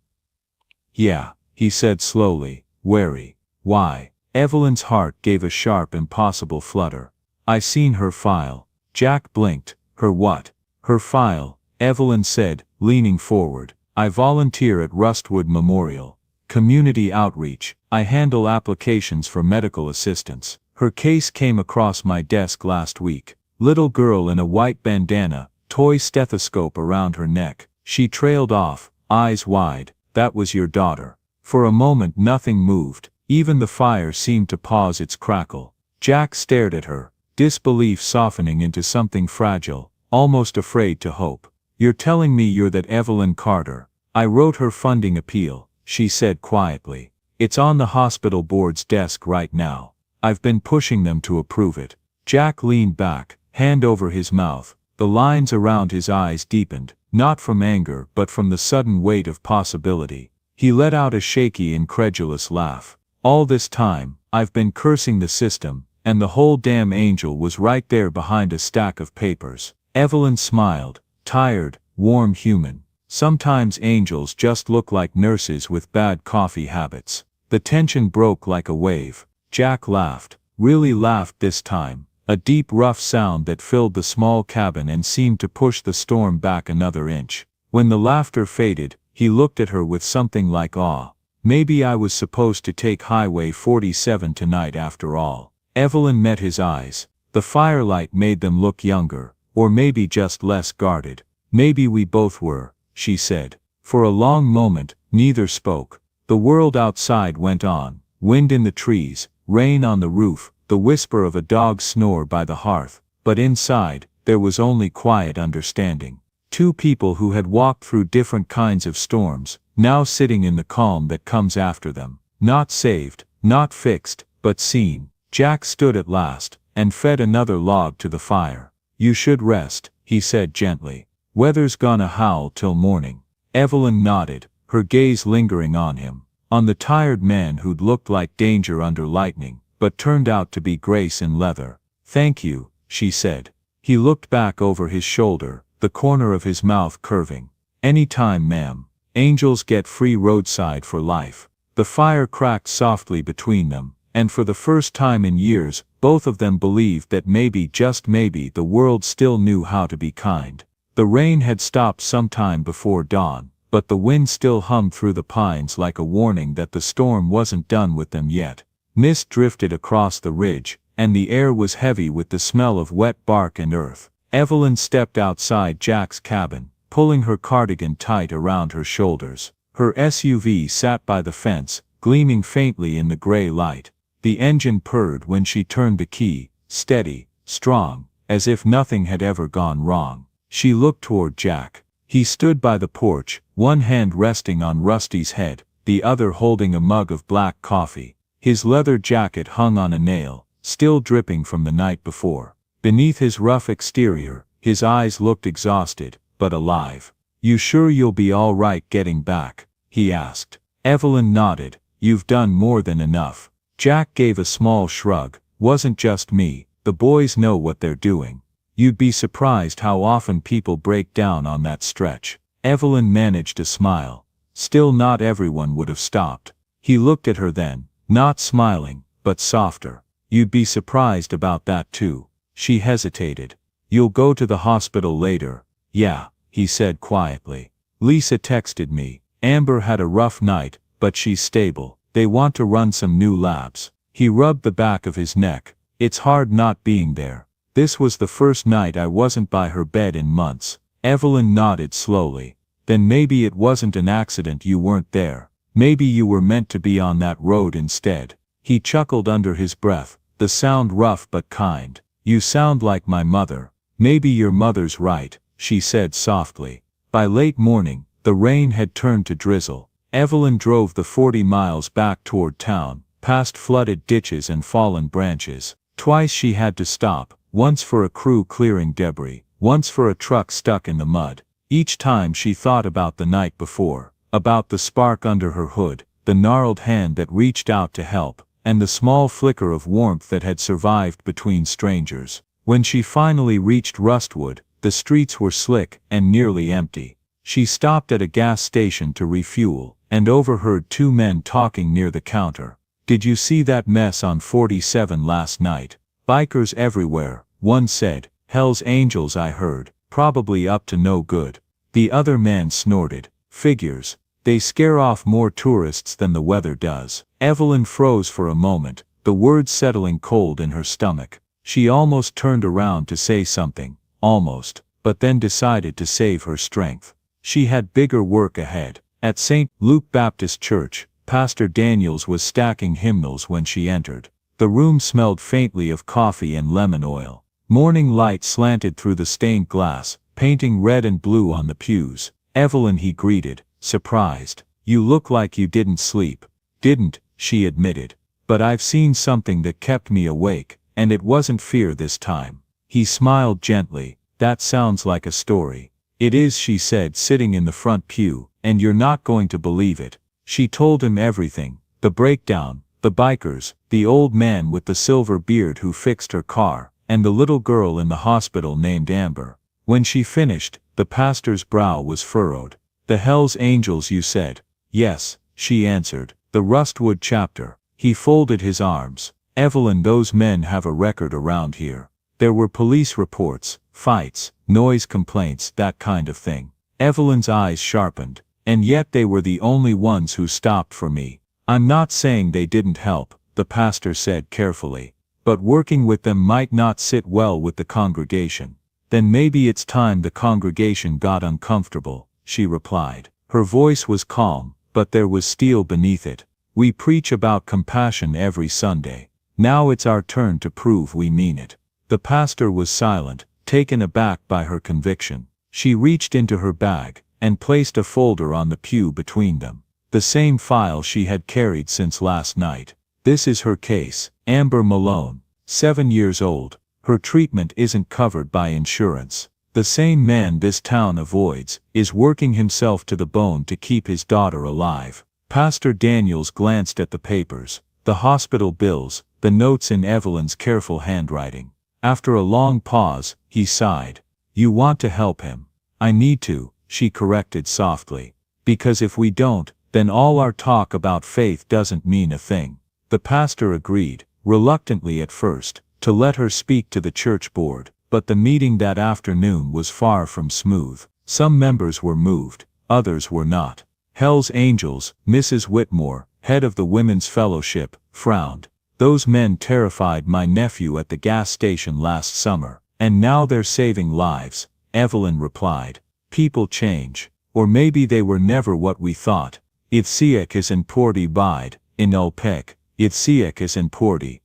"Yeah," he said slowly, wary. "Why?" Evelyn's heart gave a sharp, impossible flutter. "I seen her file." Jack blinked. "Her what?" "Her file," Evelyn said, leaning forward. "I volunteer at Rustwood Memorial. Community outreach. I handle applications for medical assistance. Her case came across my desk last week. Little girl in a white bandana, toy stethoscope around her neck." She trailed off, eyes wide. "That was your daughter." For a moment nothing moved. Even the fire seemed to pause its crackle. Jack stared at her, disbelief softening into something fragile, almost afraid to hope. "You're telling me you're that Evelyn Carter?" "I wrote her funding appeal," she said quietly. "It's on the hospital board's desk right now. I've been pushing them to approve it." Jack leaned back, hand over his mouth. The lines around his eyes deepened, not from anger but from the sudden weight of possibility. He let out a shaky, incredulous laugh. "All this time, I've been cursing the system, and the whole damn angel was right there behind a stack of papers." Evelyn smiled, tired, warm, human. Sometimes angels just look like nurses with bad coffee habits. The tension broke like a wave. Jack laughed, really laughed this time, a deep, rough sound that filled the small cabin and seemed to push the storm back another inch. When the laughter faded, he looked at her with something like awe. "Maybe I was supposed to take Highway 47 tonight after all." Evelyn met his eyes. The firelight made them look younger, or maybe just less guarded. "Maybe we both were," she said. For a long moment, neither spoke. The world outside went on. Wind in the trees, rain on the roof, the whisper of a dog's snore by the hearth. But inside, there was only quiet understanding. Two people who had walked through different kinds of storms, now sitting in the calm that comes after them. Not saved, not fixed, but seen. Jack stood at last, and fed another log to the fire. "You should rest," he said gently. "Weather's gonna howl till morning." Evelyn nodded, her gaze lingering on him. On the tired man who'd looked like danger under lightning, but turned out to be grace in leather. "Thank you," she said. He looked back over his shoulder, the corner of his mouth curving. "Any time, ma'am. Angels get free roadside for life." The fire cracked softly between them, and for the first time in years, both of them believed that maybe, just maybe, the world still knew how to be kind. The rain had stopped some time before dawn, but the wind still hummed through the pines like a warning that the storm wasn't done with them yet. Mist drifted across the ridge, and the air was heavy with the smell of wet bark and earth. Evelyn stepped outside Jack's cabin, pulling her cardigan tight around her shoulders. Her SUV sat by the fence, gleaming faintly in the gray light. The engine purred when she turned the key, steady, strong, as if nothing had ever gone wrong. She looked toward Jack. He stood by the porch, one hand resting on Rusty's head, the other holding a mug of black coffee. His leather jacket hung on a nail, still dripping from the night before. Beneath his rough exterior, his eyes looked exhausted, but alive. "You sure you'll be all right getting back?" he asked. Evelyn nodded. "You've done more than enough." Jack gave a small shrug. "Wasn't just me, the boys know what they're doing. You'd be surprised how often people break down on that stretch." Evelyn managed a smile. Still, not everyone would have stopped. He looked at her then, not smiling, but softer. "You'd be surprised about that too." She hesitated. "You'll go to the hospital later?" "Yeah," he said quietly. "Lisa texted me. Amber had a rough night, but she's stable. They want to run some new labs." He rubbed the back of his neck. "It's hard not being there. This was the first night I wasn't by her bed in months." Evelyn nodded slowly. "Then maybe it wasn't an accident you weren't there. Maybe you were meant to be on that road instead." He chuckled under his breath, the sound rough but kind. "You sound like my mother." "Maybe your mother's right," she said softly. By late morning, the rain had turned to drizzle. Evelyn drove the 40 miles back toward town, past flooded ditches and fallen branches. Twice she had to stop, once for a crew clearing debris, once for a truck stuck in the mud. Each time she thought about the night before, about the spark under her hood, the gnarled hand that reached out to help, and the small flicker of warmth that had survived between strangers. When she finally reached Rustwood, the streets were slick and nearly empty. She stopped at a gas station to refuel, and overheard two men talking near the counter. "Did you see that mess on 47 last night? Bikers everywhere," one said. "Hell's Angels, I heard, probably up to no good." The other man snorted. "Figures. They scare off more tourists than the weather does." Evelyn froze for a moment, the words settling cold in her stomach. She almost turned around to say something, almost, but then decided to save her strength. She had bigger work ahead. At St. Luke Baptist Church, Pastor Daniels was stacking hymnals when she entered. The room smelled faintly of coffee and lemon oil. Morning light slanted through the stained glass, painting red and blue on the pews. "Evelyn," he greeted, surprised. "You look like you didn't sleep." "Didn't," she admitted. "But I've seen something that kept me awake, and it wasn't fear this time." He smiled gently. "That sounds like a story." "It is," she said, sitting in the front pew, "and you're not going to believe it." She told him everything. The breakdown, the bikers, the old man with the silver beard who fixed her car, and the little girl in the hospital named Amber. When she finished, the pastor's brow was furrowed. "The Hell's Angels, you said?" "Yes," she answered. "The Rustwood chapter." He folded his arms. "Evelyn, those men have a record around here. There were police reports, fights, noise complaints, that kind of thing." Evelyn's eyes sharpened. "And yet they were the only ones who stopped for me." "I'm not saying they didn't help," the pastor said carefully. "But working with them might not sit well with the congregation." "Then maybe it's time the congregation got uncomfortable," she replied. Her voice was calm, but there was steel beneath it. "We preach about compassion every Sunday. Now it's our turn to prove we mean it." The pastor was silent, taken aback by her conviction. She reached into her bag, and placed a folder on the pew between them. The same file she had carried since last night. "This is her case, Amber Malone, 7 years old. Her treatment isn't covered by insurance. The same man this town avoids, is working himself to the bone to keep his daughter alive." Pastor Daniels glanced at the papers, the hospital bills, the notes in Evelyn's careful handwriting. After a long pause, he sighed. You want to help him. I need to, she corrected softly. Because if we don't, then all our talk about faith doesn't mean a thing. The pastor agreed, reluctantly at first, to let her speak to the church board, but the meeting that afternoon was far from smooth. Some members were moved, others were not. Hell's Angels, Mrs. Whitmore, head of the Women's Fellowship, frowned. Those men terrified my nephew at the gas station last summer, and now they're saving lives, Evelyn replied. People change. Or maybe they were never what we thought. Itziek is in Porty bide, in Ulpec, Itziek is in Porty.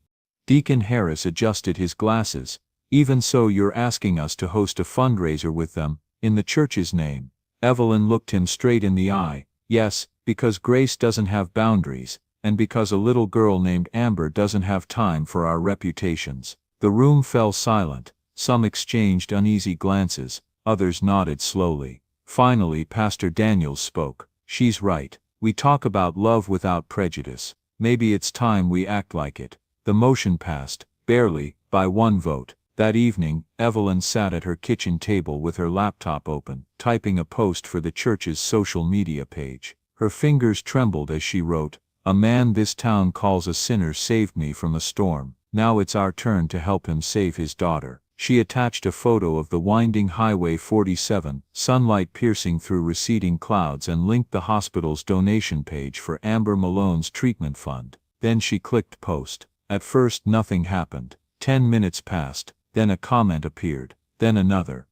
Deacon Harris adjusted his glasses. Even so, you're asking us to host a fundraiser with them, in the church's name. Evelyn looked him straight in the eye. Yes, because grace doesn't have boundaries, and because a little girl named Amber doesn't have time for our reputations. The room fell silent. Some exchanged uneasy glances, others nodded slowly. Finally, Pastor Daniels spoke. She's right. We talk about love without prejudice. Maybe it's time we act like it. The motion passed, barely, by one vote. That evening, Evelyn sat at her kitchen table with her laptop open, typing a post for the church's social media page. Her fingers trembled as she wrote, "A man this town calls a sinner saved me from a storm. Now it's our turn to help him save his daughter." She attached a photo of the winding Highway 47, sunlight piercing through receding clouds, and linked the hospital's donation page for Amber Malone's treatment fund. Then she clicked post. At first nothing happened. 10 minutes passed, then a comment appeared, then another,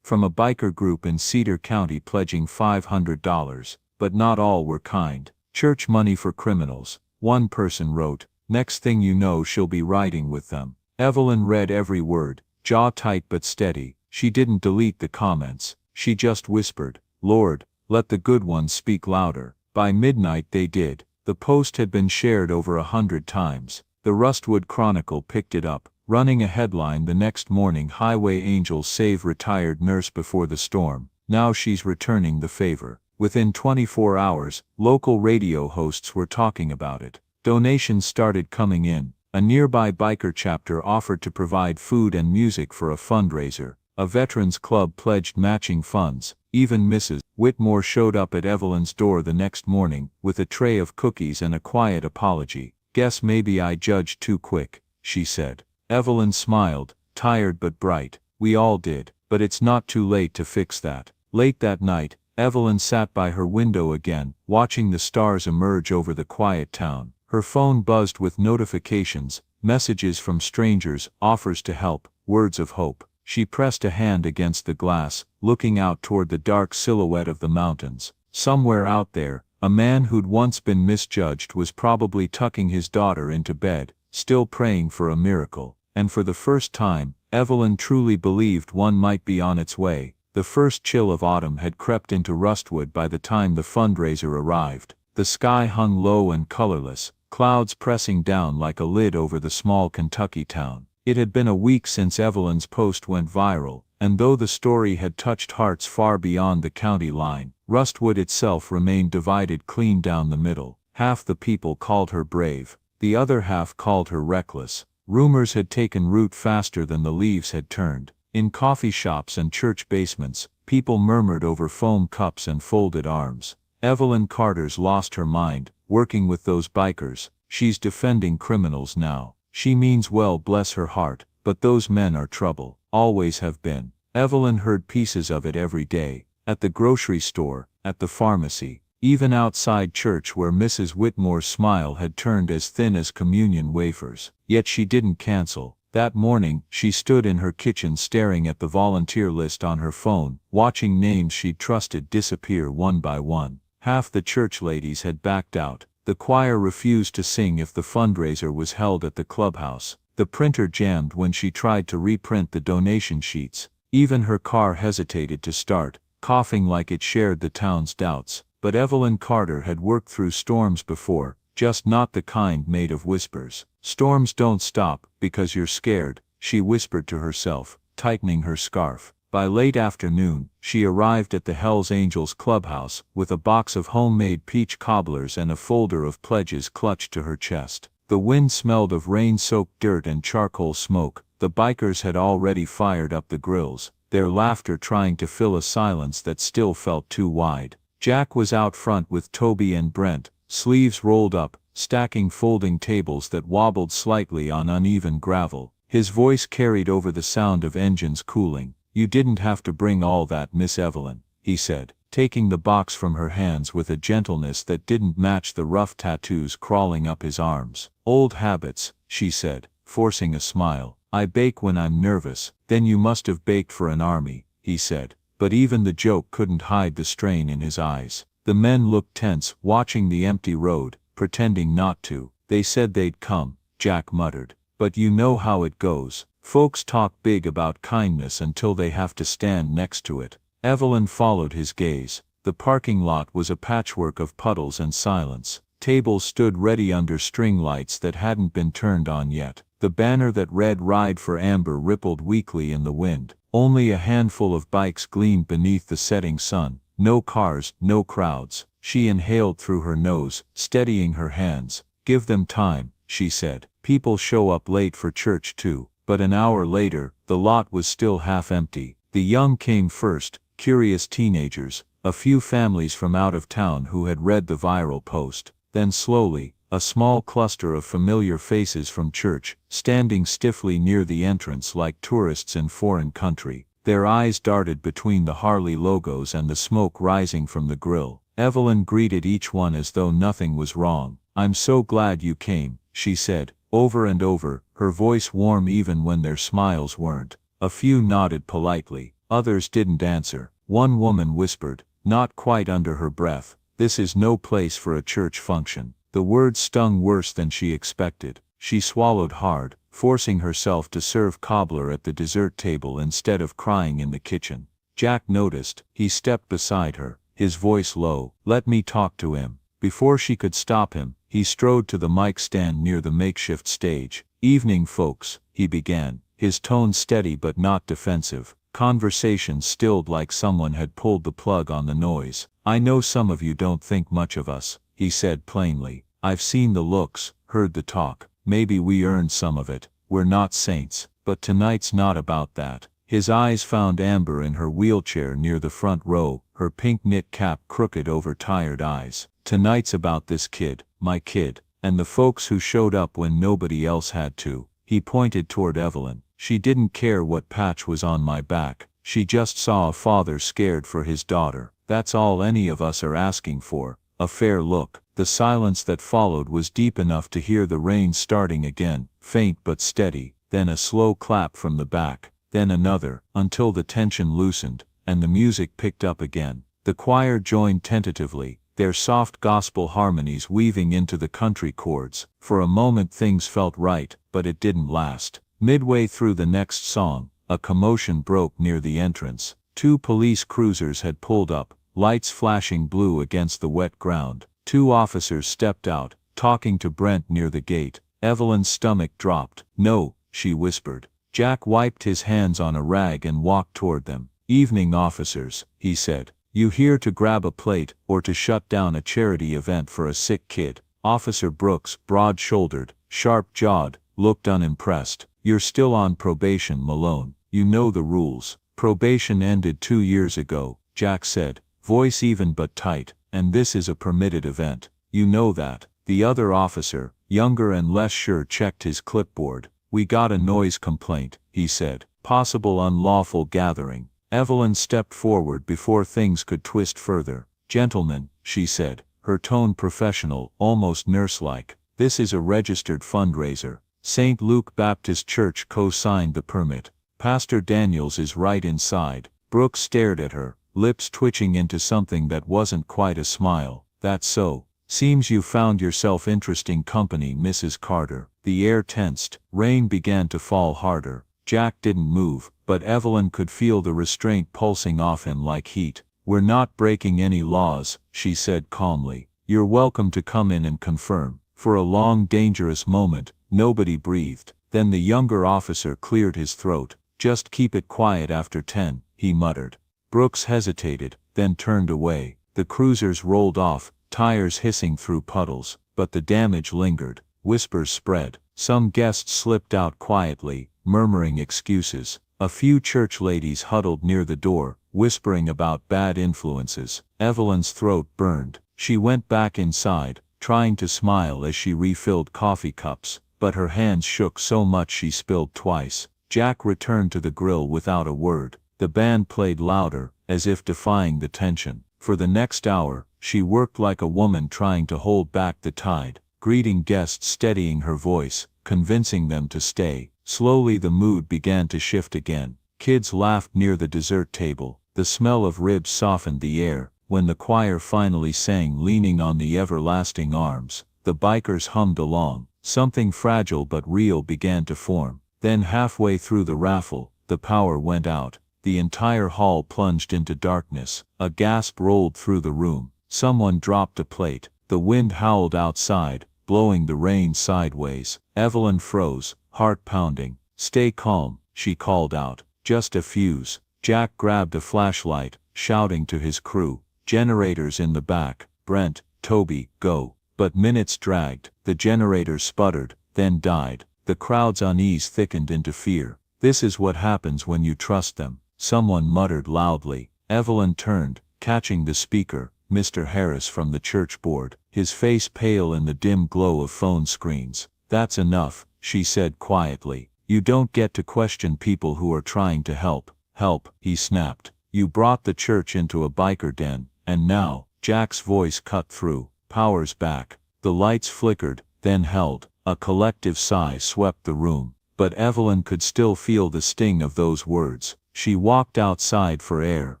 from a biker group in Cedar County pledging $500, but not all were kind. Church money for criminals. One person wrote, "Next thing you know she'll be riding with them." Evelyn read every word, jaw tight but steady. She didn't delete the comments. She just whispered, "Lord, let the good ones speak louder." By midnight they did. The post had been shared over 100 times. The Rustwood Chronicle picked it up, running a headline the next morning: Highway Angels save retired nurse before the storm. Now she's returning the favor. Within 24 hours, local radio hosts were talking about it. Donations started coming in. A nearby biker chapter offered to provide food and music for a fundraiser. A veterans club pledged matching funds. Even Mrs. Whitmore showed up at Evelyn's door the next morning, with a tray of cookies and a quiet apology. "Guess maybe I judged too quick," she said. Evelyn smiled, tired but bright. "We all did, but it's not too late to fix that." Late that night, Evelyn sat by her window again, watching the stars emerge over the quiet town. Her phone buzzed with notifications, messages from strangers, offers to help, words of hope. She pressed a hand against the glass, looking out toward the dark silhouette of the mountains. Somewhere out there, a man who'd once been misjudged was probably tucking his daughter into bed, still praying for a miracle. And for the first time, Evelyn truly believed one might be on its way. The first chill of autumn had crept into Rustwood by the time the fundraiser arrived. The sky hung low and colorless, clouds pressing down like a lid over the small Kentucky town. It had been a week since Evelyn's post went viral, and though the story had touched hearts far beyond the county line, Rustwood itself remained divided clean down the middle. Half the people called her brave, the other half called her reckless. Rumors had taken root faster than the leaves had turned. In coffee shops and church basements, people murmured over foam cups and folded arms. Evelyn Carter's lost her mind, working with those bikers. She's defending criminals now. She means well, bless her heart, but those men are trouble, always have been. Evelyn heard pieces of it every day, at the grocery store, at the pharmacy, even outside church where Mrs. Whitmore's smile had turned as thin as communion wafers. Yet she didn't cancel. That morning, she stood in her kitchen staring at the volunteer list on her phone, watching names she'd trusted disappear one by one. Half the church ladies had backed out. The choir refused to sing if the fundraiser was held at the clubhouse. The printer jammed when she tried to reprint the donation sheets. Even her car hesitated to start, coughing like it shared the town's doubts. But Evelyn Carter had worked through storms before, just not the kind made of whispers. "Storms don't stop because you're scared," she whispered to herself, tightening her scarf. By late afternoon, she arrived at the Hells Angels clubhouse, with a box of homemade peach cobblers and a folder of pledges clutched to her chest. The wind smelled of rain-soaked dirt and charcoal smoke, The bikers had already fired up the grills, their laughter trying to fill a silence that still felt too wide. Jack was out front with Toby and Brent, sleeves rolled up, stacking folding tables that wobbled slightly on uneven gravel. His voice carried over the sound of engines cooling. "You didn't have to bring all that, Miss Evelyn," he said, taking the box from her hands with a gentleness that didn't match the rough tattoos crawling up his arms. "Old habits," she said, forcing a smile. "I bake when I'm nervous." "Then you must have baked for an army," he said, but even the joke couldn't hide the strain in his eyes. The men looked tense, watching the empty road, pretending not to. "They said they'd come," Jack muttered. "But you know how it goes. Folks talk big about kindness until they have to stand next to it." Evelyn followed his gaze. The parking lot was a patchwork of puddles and silence. Tables stood ready under string lights that hadn't been turned on yet. The banner that read "Ride for Amber" rippled weakly in the wind. Only a handful of bikes gleamed beneath the setting sun. No cars, no crowds. She inhaled through her nose, steadying her hands. "Give them time," she said. "People show up late for church too." But an hour later, the lot was still half empty. The young came first, curious teenagers, a few families from out of town who had read the viral post. Then slowly, a small cluster of familiar faces from church, standing stiffly near the entrance like tourists in foreign country. Their eyes darted between the Harley logos and the smoke rising from the grill. Evelyn greeted each one as though nothing was wrong. "I'm so glad you came," she said, over and over, her voice warm even when their smiles weren't. A few nodded politely, others didn't answer. One woman whispered, not quite under her breath, "This is no place for a church function." The words stung worse than she expected. She swallowed hard, forcing herself to serve cobbler at the dessert table instead of crying in the kitchen. Jack noticed. He stepped beside her, his voice low. "Let me talk to him." Before she could stop him, he strode to the mic stand near the makeshift stage. "Evening, folks," he began, his tone steady but not defensive. Conversation stilled like someone had pulled the plug on the noise. "I know some of you don't think much of us," he said plainly. "I've seen the looks, heard the talk. Maybe we earned some of it. We're not saints. But tonight's not about that." His eyes found Amber in her wheelchair near the front row, her pink knit cap crooked over tired eyes. "Tonight's about this kid, my kid, and the folks who showed up when nobody else had to." He pointed toward Evelyn. "She didn't care what patch was on my back. She just saw a father scared for his daughter. That's all any of us are asking for, a fair look." The silence that followed was deep enough to hear the rain starting again, faint but steady, then a slow clap from the back, then another, until the tension loosened, and the music picked up again. The choir joined tentatively, their soft gospel harmonies weaving into the country chords. For a moment things felt right, but it didn't last. Midway through the next song, a commotion broke near the entrance. 2 police cruisers had pulled up, lights flashing blue against the wet ground. 2 officers stepped out, talking to Brent near the gate. Evelyn's stomach dropped. "No," she whispered. Jack wiped his hands on a rag and walked toward them. "Evening, officers," he said. "You here to grab a plate, or to shut down a charity event for a sick kid?" Officer Brooks, broad-shouldered, sharp-jawed, looked unimpressed. "You're still on probation, Malone. You know the rules." "Probation ended 2 years ago," Jack said, voice even but tight. "And this is a permitted event. You know that." The other officer, younger and less sure, checked his clipboard. "We got a noise complaint," he said. "Possible unlawful gathering." Evelyn stepped forward before things could twist further. "Gentlemen," she said, her tone professional, almost nurse-like, "this is a registered fundraiser. St. Luke Baptist Church co-signed the permit. Pastor Daniels is right inside." Brooks stared at her, lips twitching into something that wasn't quite a smile. "That's so. Seems you found yourself interesting company, Mrs. Carter." The air tensed. Rain began to fall harder. Jack didn't move, but Evelyn could feel the restraint pulsing off him like heat. "We're not breaking any laws," she said calmly. "You're welcome to come in and confirm." For a long, dangerous moment, nobody breathed. Then the younger officer cleared his throat. "Just keep it quiet after 10, he muttered. Brooks hesitated, then turned away. The cruisers rolled off, tires hissing through puddles, but the damage lingered. Whispers spread. Some guests slipped out quietly, murmuring excuses. A few church ladies huddled near the door, whispering about bad influences. Evelyn's throat burned. She went back inside, trying to smile as she refilled coffee cups, but her hands shook so much she spilled twice. Jack returned to the grill without a word. The band played louder, as if defying the tension. For the next hour, she worked like a woman trying to hold back the tide, greeting guests, steadying her voice, convincing them to stay. Slowly the mood began to shift again. Kids laughed near the dessert table. The smell of ribs softened the air. When the choir finally sang Leaning on the Everlasting Arms, the bikers hummed along. Something fragile but real began to form. Then halfway through the raffle, the power went out. The entire hall plunged into darkness. A gasp rolled through the room. Someone dropped a plate. The wind howled outside, blowing the rain sideways. Evelyn froze, heart pounding. "Stay calm," she called out. "Just a fuse." Jack grabbed a flashlight, shouting to his crew. "Generators in the back. Brent, Toby, go." But minutes dragged. The generators sputtered, then died. The crowd's unease thickened into fear. "This is what happens when you trust them," someone muttered loudly. Evelyn turned, catching the speaker. Mr. Harris from the church board, his face pale in the dim glow of phone screens. "That's enough," she said quietly. "You don't get to question people who are trying to help." "Help," he snapped. "You brought the church into a biker den, and now," Jack's voice cut through, "power's back." The lights flickered, then held. A collective sigh swept the room. But Evelyn could still feel the sting of those words. She walked outside for air,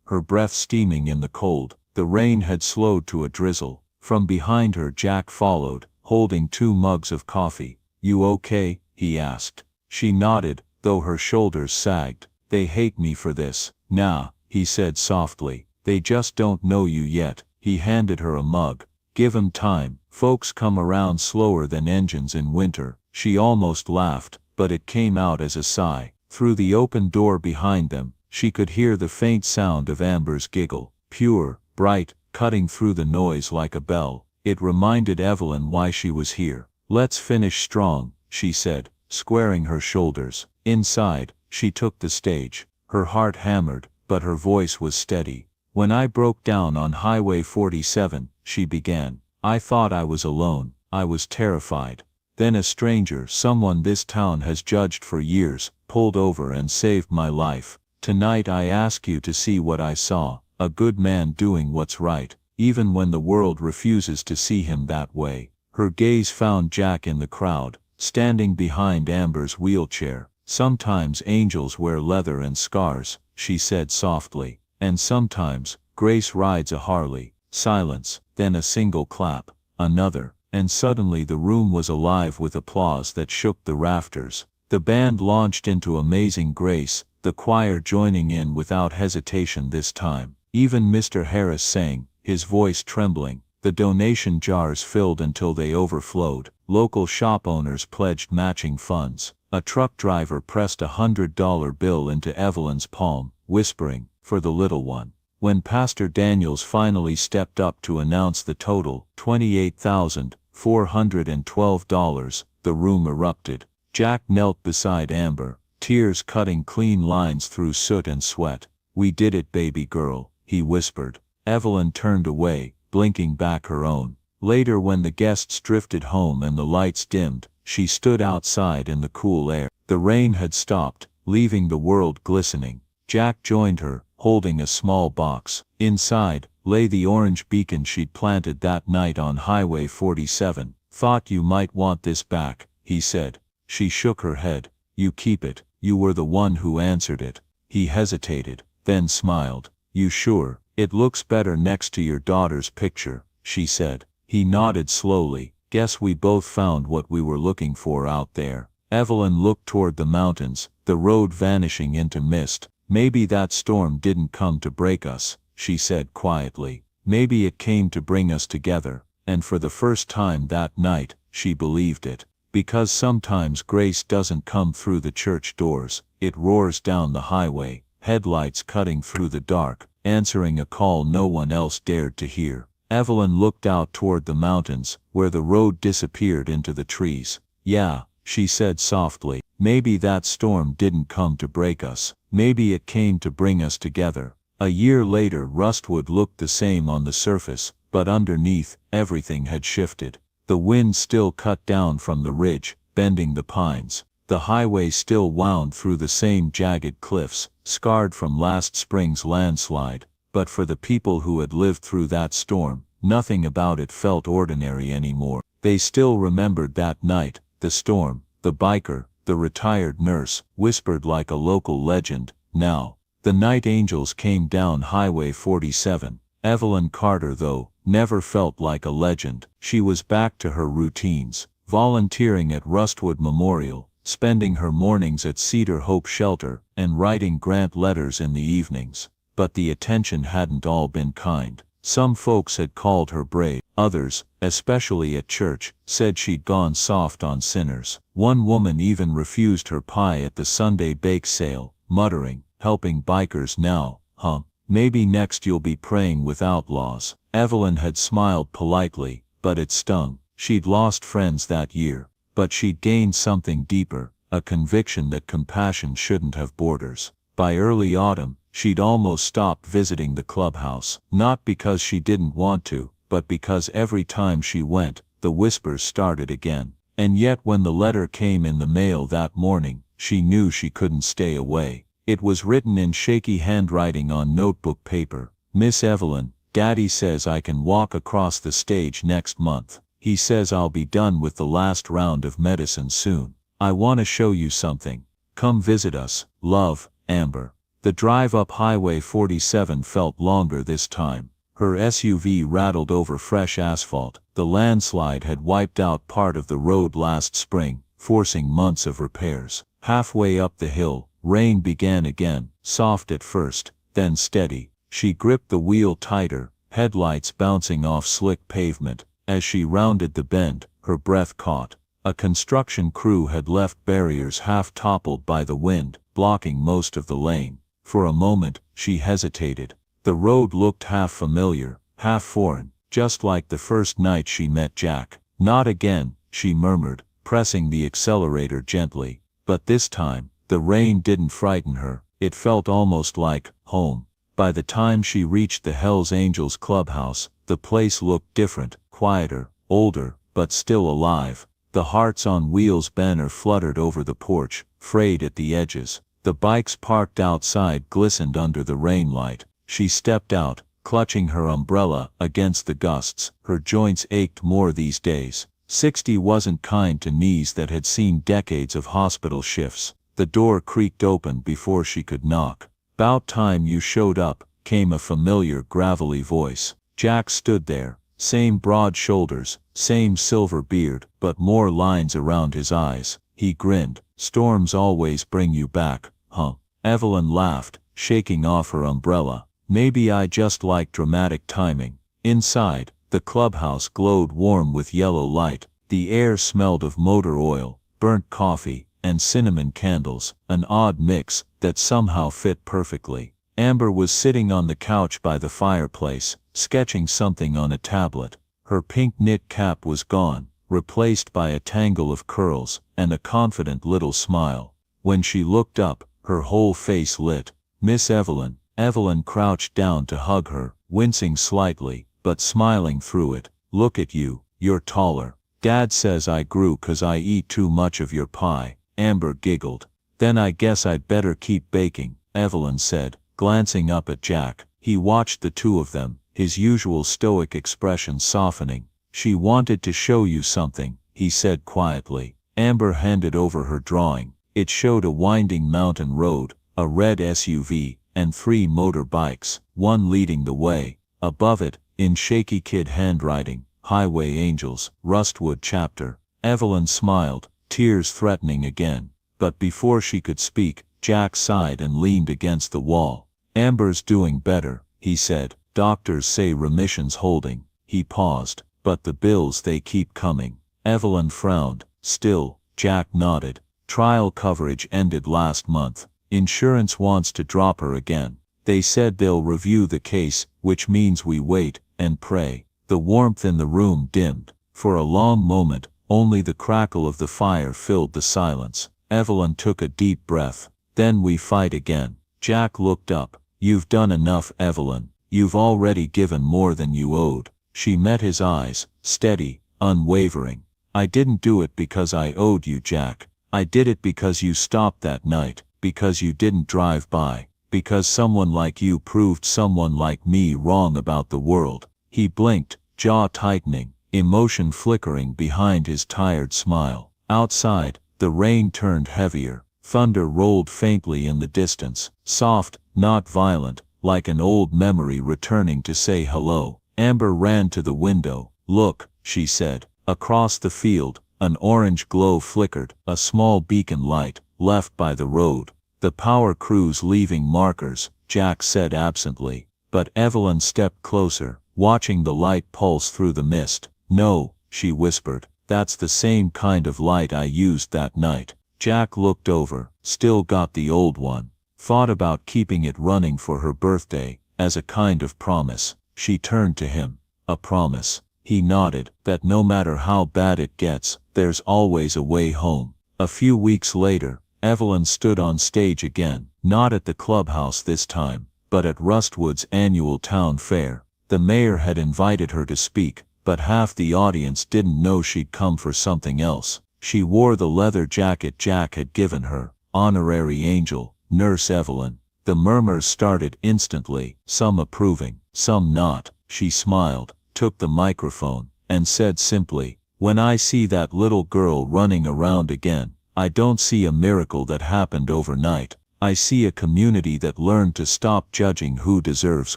her breath steaming in the cold. The rain had slowed to a drizzle. From behind her Jack followed, holding 2 mugs of coffee. "You okay?" he asked. She nodded, though her shoulders sagged. "They hate me for this." "Nah," he said softly. "They just don't know you yet." He handed her a mug. "Give 'em time. Folks come around slower than engines in winter." She almost laughed, but it came out as a sigh. Through the open door behind them, she could hear the faint sound of Amber's giggle. Pure, bright, cutting through the noise like a bell. It reminded Evelyn why she was here. "Let's finish strong," she said, squaring her shoulders. Inside, she took the stage. Her heart hammered, but her voice was steady. "When I broke down on Highway 47, she began, I thought I was alone. I was terrified. Then a stranger, someone this town has judged for years, pulled over and saved my life. Tonight I ask you to see what I saw, a good man doing what's right, even when the world refuses to see him that way." Her gaze found Jack in the crowd, standing behind Amber's wheelchair. "Sometimes angels wear leather and scars," she said softly. "And sometimes, Grace rides a Harley." Silence, then a single clap, another, and suddenly the room was alive with applause that shook the rafters. The band launched into Amazing Grace, the choir joining in without hesitation this time. Even Mr. Harris sang, his voice trembling. The donation jars filled until they overflowed. Local shop owners pledged matching funds. A truck driver pressed a $100 bill into Evelyn's palm, whispering, "For the little one." When Pastor Daniels finally stepped up to announce the total, $28,412, the room erupted. Jack knelt beside Amber, tears cutting clean lines through soot and sweat. "We did it, baby girl," he whispered. Evelyn turned away, blinking back her own. Later, when the guests drifted home and the lights dimmed, she stood outside in the cool air. The rain had stopped, leaving the world glistening. Jack joined her, holding a small box. Inside, lay the orange beacon she'd planted that night on Highway 47. "Thought you might want this back," he said. She shook her head. "You keep it. You were the one who answered it." He hesitated, then smiled. "You sure? It looks better next to your daughter's picture," she said. He nodded slowly. "Guess we both found what we were looking for out there." Evelyn looked toward the mountains, the road vanishing into mist. "Maybe that storm didn't come to break us," she said quietly. "Maybe it came to bring us together." And for the first time that night, she believed it. Because sometimes grace doesn't come through the church doors, it roars down the highway, headlights cutting through the dark, answering a call no one else dared to hear. Evelyn looked out toward the mountains, where the road disappeared into the trees. "Yeah," she said softly. Maybe that storm didn't come to break us. Maybe it came to bring us together. A year later, Rustwood looked the same on the surface, but underneath, everything had shifted. The wind still cut down from the ridge, bending the pines. The highway still wound through the same jagged cliffs, scarred from last spring's landslide. But for the people who had lived through that storm, nothing about it felt ordinary anymore. They still remembered that night, the storm, the biker, the retired nurse, whispered like a local legend. Now, the night angels came down Highway 47. Evelyn Carter, though, never felt like a legend. She was back to her routines, volunteering at Rustwood Memorial, spending her mornings at Cedar Hope Shelter, and writing grant letters in the evenings. But the attention hadn't all been kind. Some folks had called her brave. Others, especially at church, said she'd gone soft on sinners. One woman even refused her pie at the Sunday bake sale, muttering, "Helping bikers now, huh? Maybe next you'll be praying with outlaws." Evelyn had smiled politely, but it stung. She'd lost friends that year, but she'd gained something deeper, a conviction that compassion shouldn't have borders. By early autumn, she'd almost stopped visiting the clubhouse, not because she didn't want to, but because every time she went, the whispers started again. And yet when the letter came in the mail that morning, she knew she couldn't stay away. It was written in shaky handwriting on notebook paper. "Miss Evelyn, Daddy says I can walk across the stage next month. He says I'll be done with the last round of medicine soon. I want to show you something. Come visit us. Love, Amber." The drive up Highway 47 felt longer this time. Her SUV rattled over fresh asphalt. The landslide had wiped out part of the road last spring, forcing months of repairs. Halfway up the hill, rain began again, soft at first, then steady. She gripped the wheel tighter, headlights bouncing off slick pavement. As she rounded the bend, her breath caught. A construction crew had left barriers half toppled by the wind, blocking most of the lane. For a moment, she hesitated. The road looked half familiar, half foreign, just like the first night she met Jack. "Not again," she murmured, pressing the accelerator gently. But this time, the rain didn't frighten her. It felt almost like home. By the time she reached the Hells Angels clubhouse, the place looked different, quieter, older, but still alive. The Hearts on Wheels banner fluttered over the porch, frayed at the edges. The bikes parked outside glistened under the rainlight. She stepped out, clutching her umbrella against the gusts. Her joints ached more these days. 60 wasn't kind to knees that had seen decades of hospital shifts. The door creaked open before she could knock. "'Bout time you showed up," came a familiar gravelly voice. Jack stood there, same broad shoulders, same silver beard, but more lines around his eyes. He grinned. "Storms always bring you back, huh?" Evelyn laughed, shaking off her umbrella. "Maybe I just like dramatic timing." Inside, the clubhouse glowed warm with yellow light. The air smelled of motor oil, burnt coffee, and cinnamon candles, an odd mix that somehow fit perfectly. Amber was sitting on the couch by the fireplace, sketching something on a tablet. Her pink knit cap was gone, replaced by a tangle of curls and a confident little smile. When she looked up, her whole face lit. "Miss Evelyn." Evelyn crouched down to hug her, wincing slightly, but smiling through it. "Look at you, you're taller. Dad says I grew 'cause I eat too much of your pie." Amber giggled. "Then I guess I'd better keep baking," Evelyn said, glancing up at Jack. He watched the two of them, his usual stoic expression softening. "She wanted to show you something," he said quietly. Amber handed over her drawing. It showed a winding mountain road, a red SUV, and 3 motorbikes, one leading the way. Above it, in shaky kid handwriting, "Highway Angels, Rustwood Chapter." Evelyn smiled, tears threatening again. But before she could speak, Jack sighed and leaned against the wall. "Amber's doing better," he said. "Doctors say remission's holding." He paused. "But the bills, they keep coming." Evelyn frowned. "Still," Jack nodded. "Trial coverage ended last month. Insurance wants to drop her again. They said they'll review the case, which means we wait and pray." The warmth in the room dimmed. For a long moment, Only the crackle of the fire filled the silence. Evelyn took a deep breath. Then we fight again. Jack looked up. You've done enough, Evelyn. You've already given more than you owed. She met his eyes, steady, unwavering. I didn't do it because I owed you, Jack. I did it because you stopped that night, because you didn't drive by, because someone like you proved someone like me wrong about the world. He blinked, jaw tightening, emotion flickering behind his tired smile. Outside, the rain turned heavier. Thunder rolled faintly in the distance, soft, not violent, like an old memory returning to say hello. Amber ran to the window. Look, she said. Across the field, an orange glow flickered, a small beacon light, left by the road. The power crew's leaving markers, Jack said absently. But Evelyn stepped closer, watching the light pulse through the mist. No, she whispered. That's the same kind of light I used that night. Jack looked over, still got the old one. Thought about keeping it running for her birthday, as a kind of promise. She turned to him. A promise. He nodded, that no matter how bad it gets, there's always a way home. A few weeks later, Evelyn stood on stage again, not at the clubhouse this time, but at Rustwood's annual town fair. The mayor had invited her to speak, but half the audience didn't know she'd come for something else. She wore the leather jacket Jack had given her. Honorary angel, Nurse Evelyn. The murmurs started instantly, some approving, some not. She smiled, took the microphone, and said simply, "When I see that little girl running around again, I don't see a miracle that happened overnight. I see a community that learned to stop judging who deserves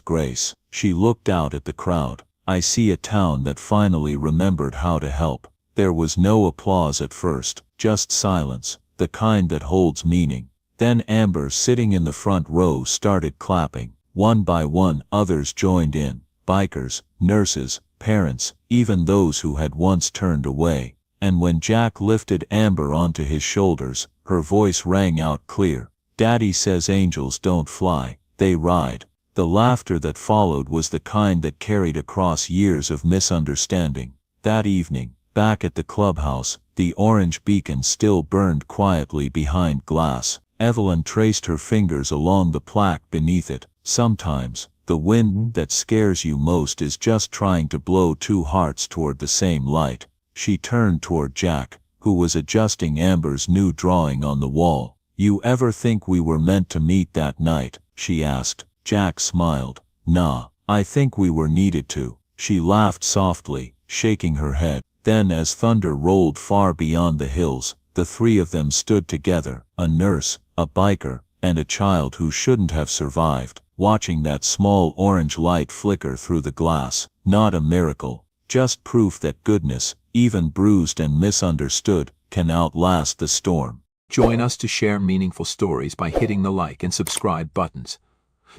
grace." She looked out at the crowd. "I see a town that finally remembered how to help." There was no applause at first, just silence, the kind that holds meaning. Then Amber, sitting in the front row, started clapping. One by one, others joined in. Bikers, nurses, parents, even those who had once turned away. And when Jack lifted Amber onto his shoulders, her voice rang out clear. "Daddy says angels don't fly, they ride." The laughter that followed was the kind that carried across years of misunderstanding. That evening, back at the clubhouse, the orange beacon still burned quietly behind glass. Evelyn traced her fingers along the plaque beneath it. Sometimes, the wind that scares you most is just trying to blow two hearts toward the same light. She turned toward Jack, who was adjusting Amber's new drawing on the wall. "You ever think we were meant to meet that night?" she asked. Jack smiled. "Nah, I think we were needed to." She laughed softly, shaking her head. Then, as thunder rolled far beyond the hills, the three of them stood together, a nurse, a biker, and a child who shouldn't have survived, watching that small orange light flicker through the glass. Not a miracle, just proof that goodness, even bruised and misunderstood, can outlast the storm. Join us to share meaningful stories by hitting the like and subscribe buttons.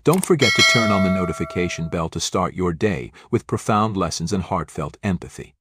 Don't forget to turn on the notification bell to start your day with profound lessons and heartfelt empathy.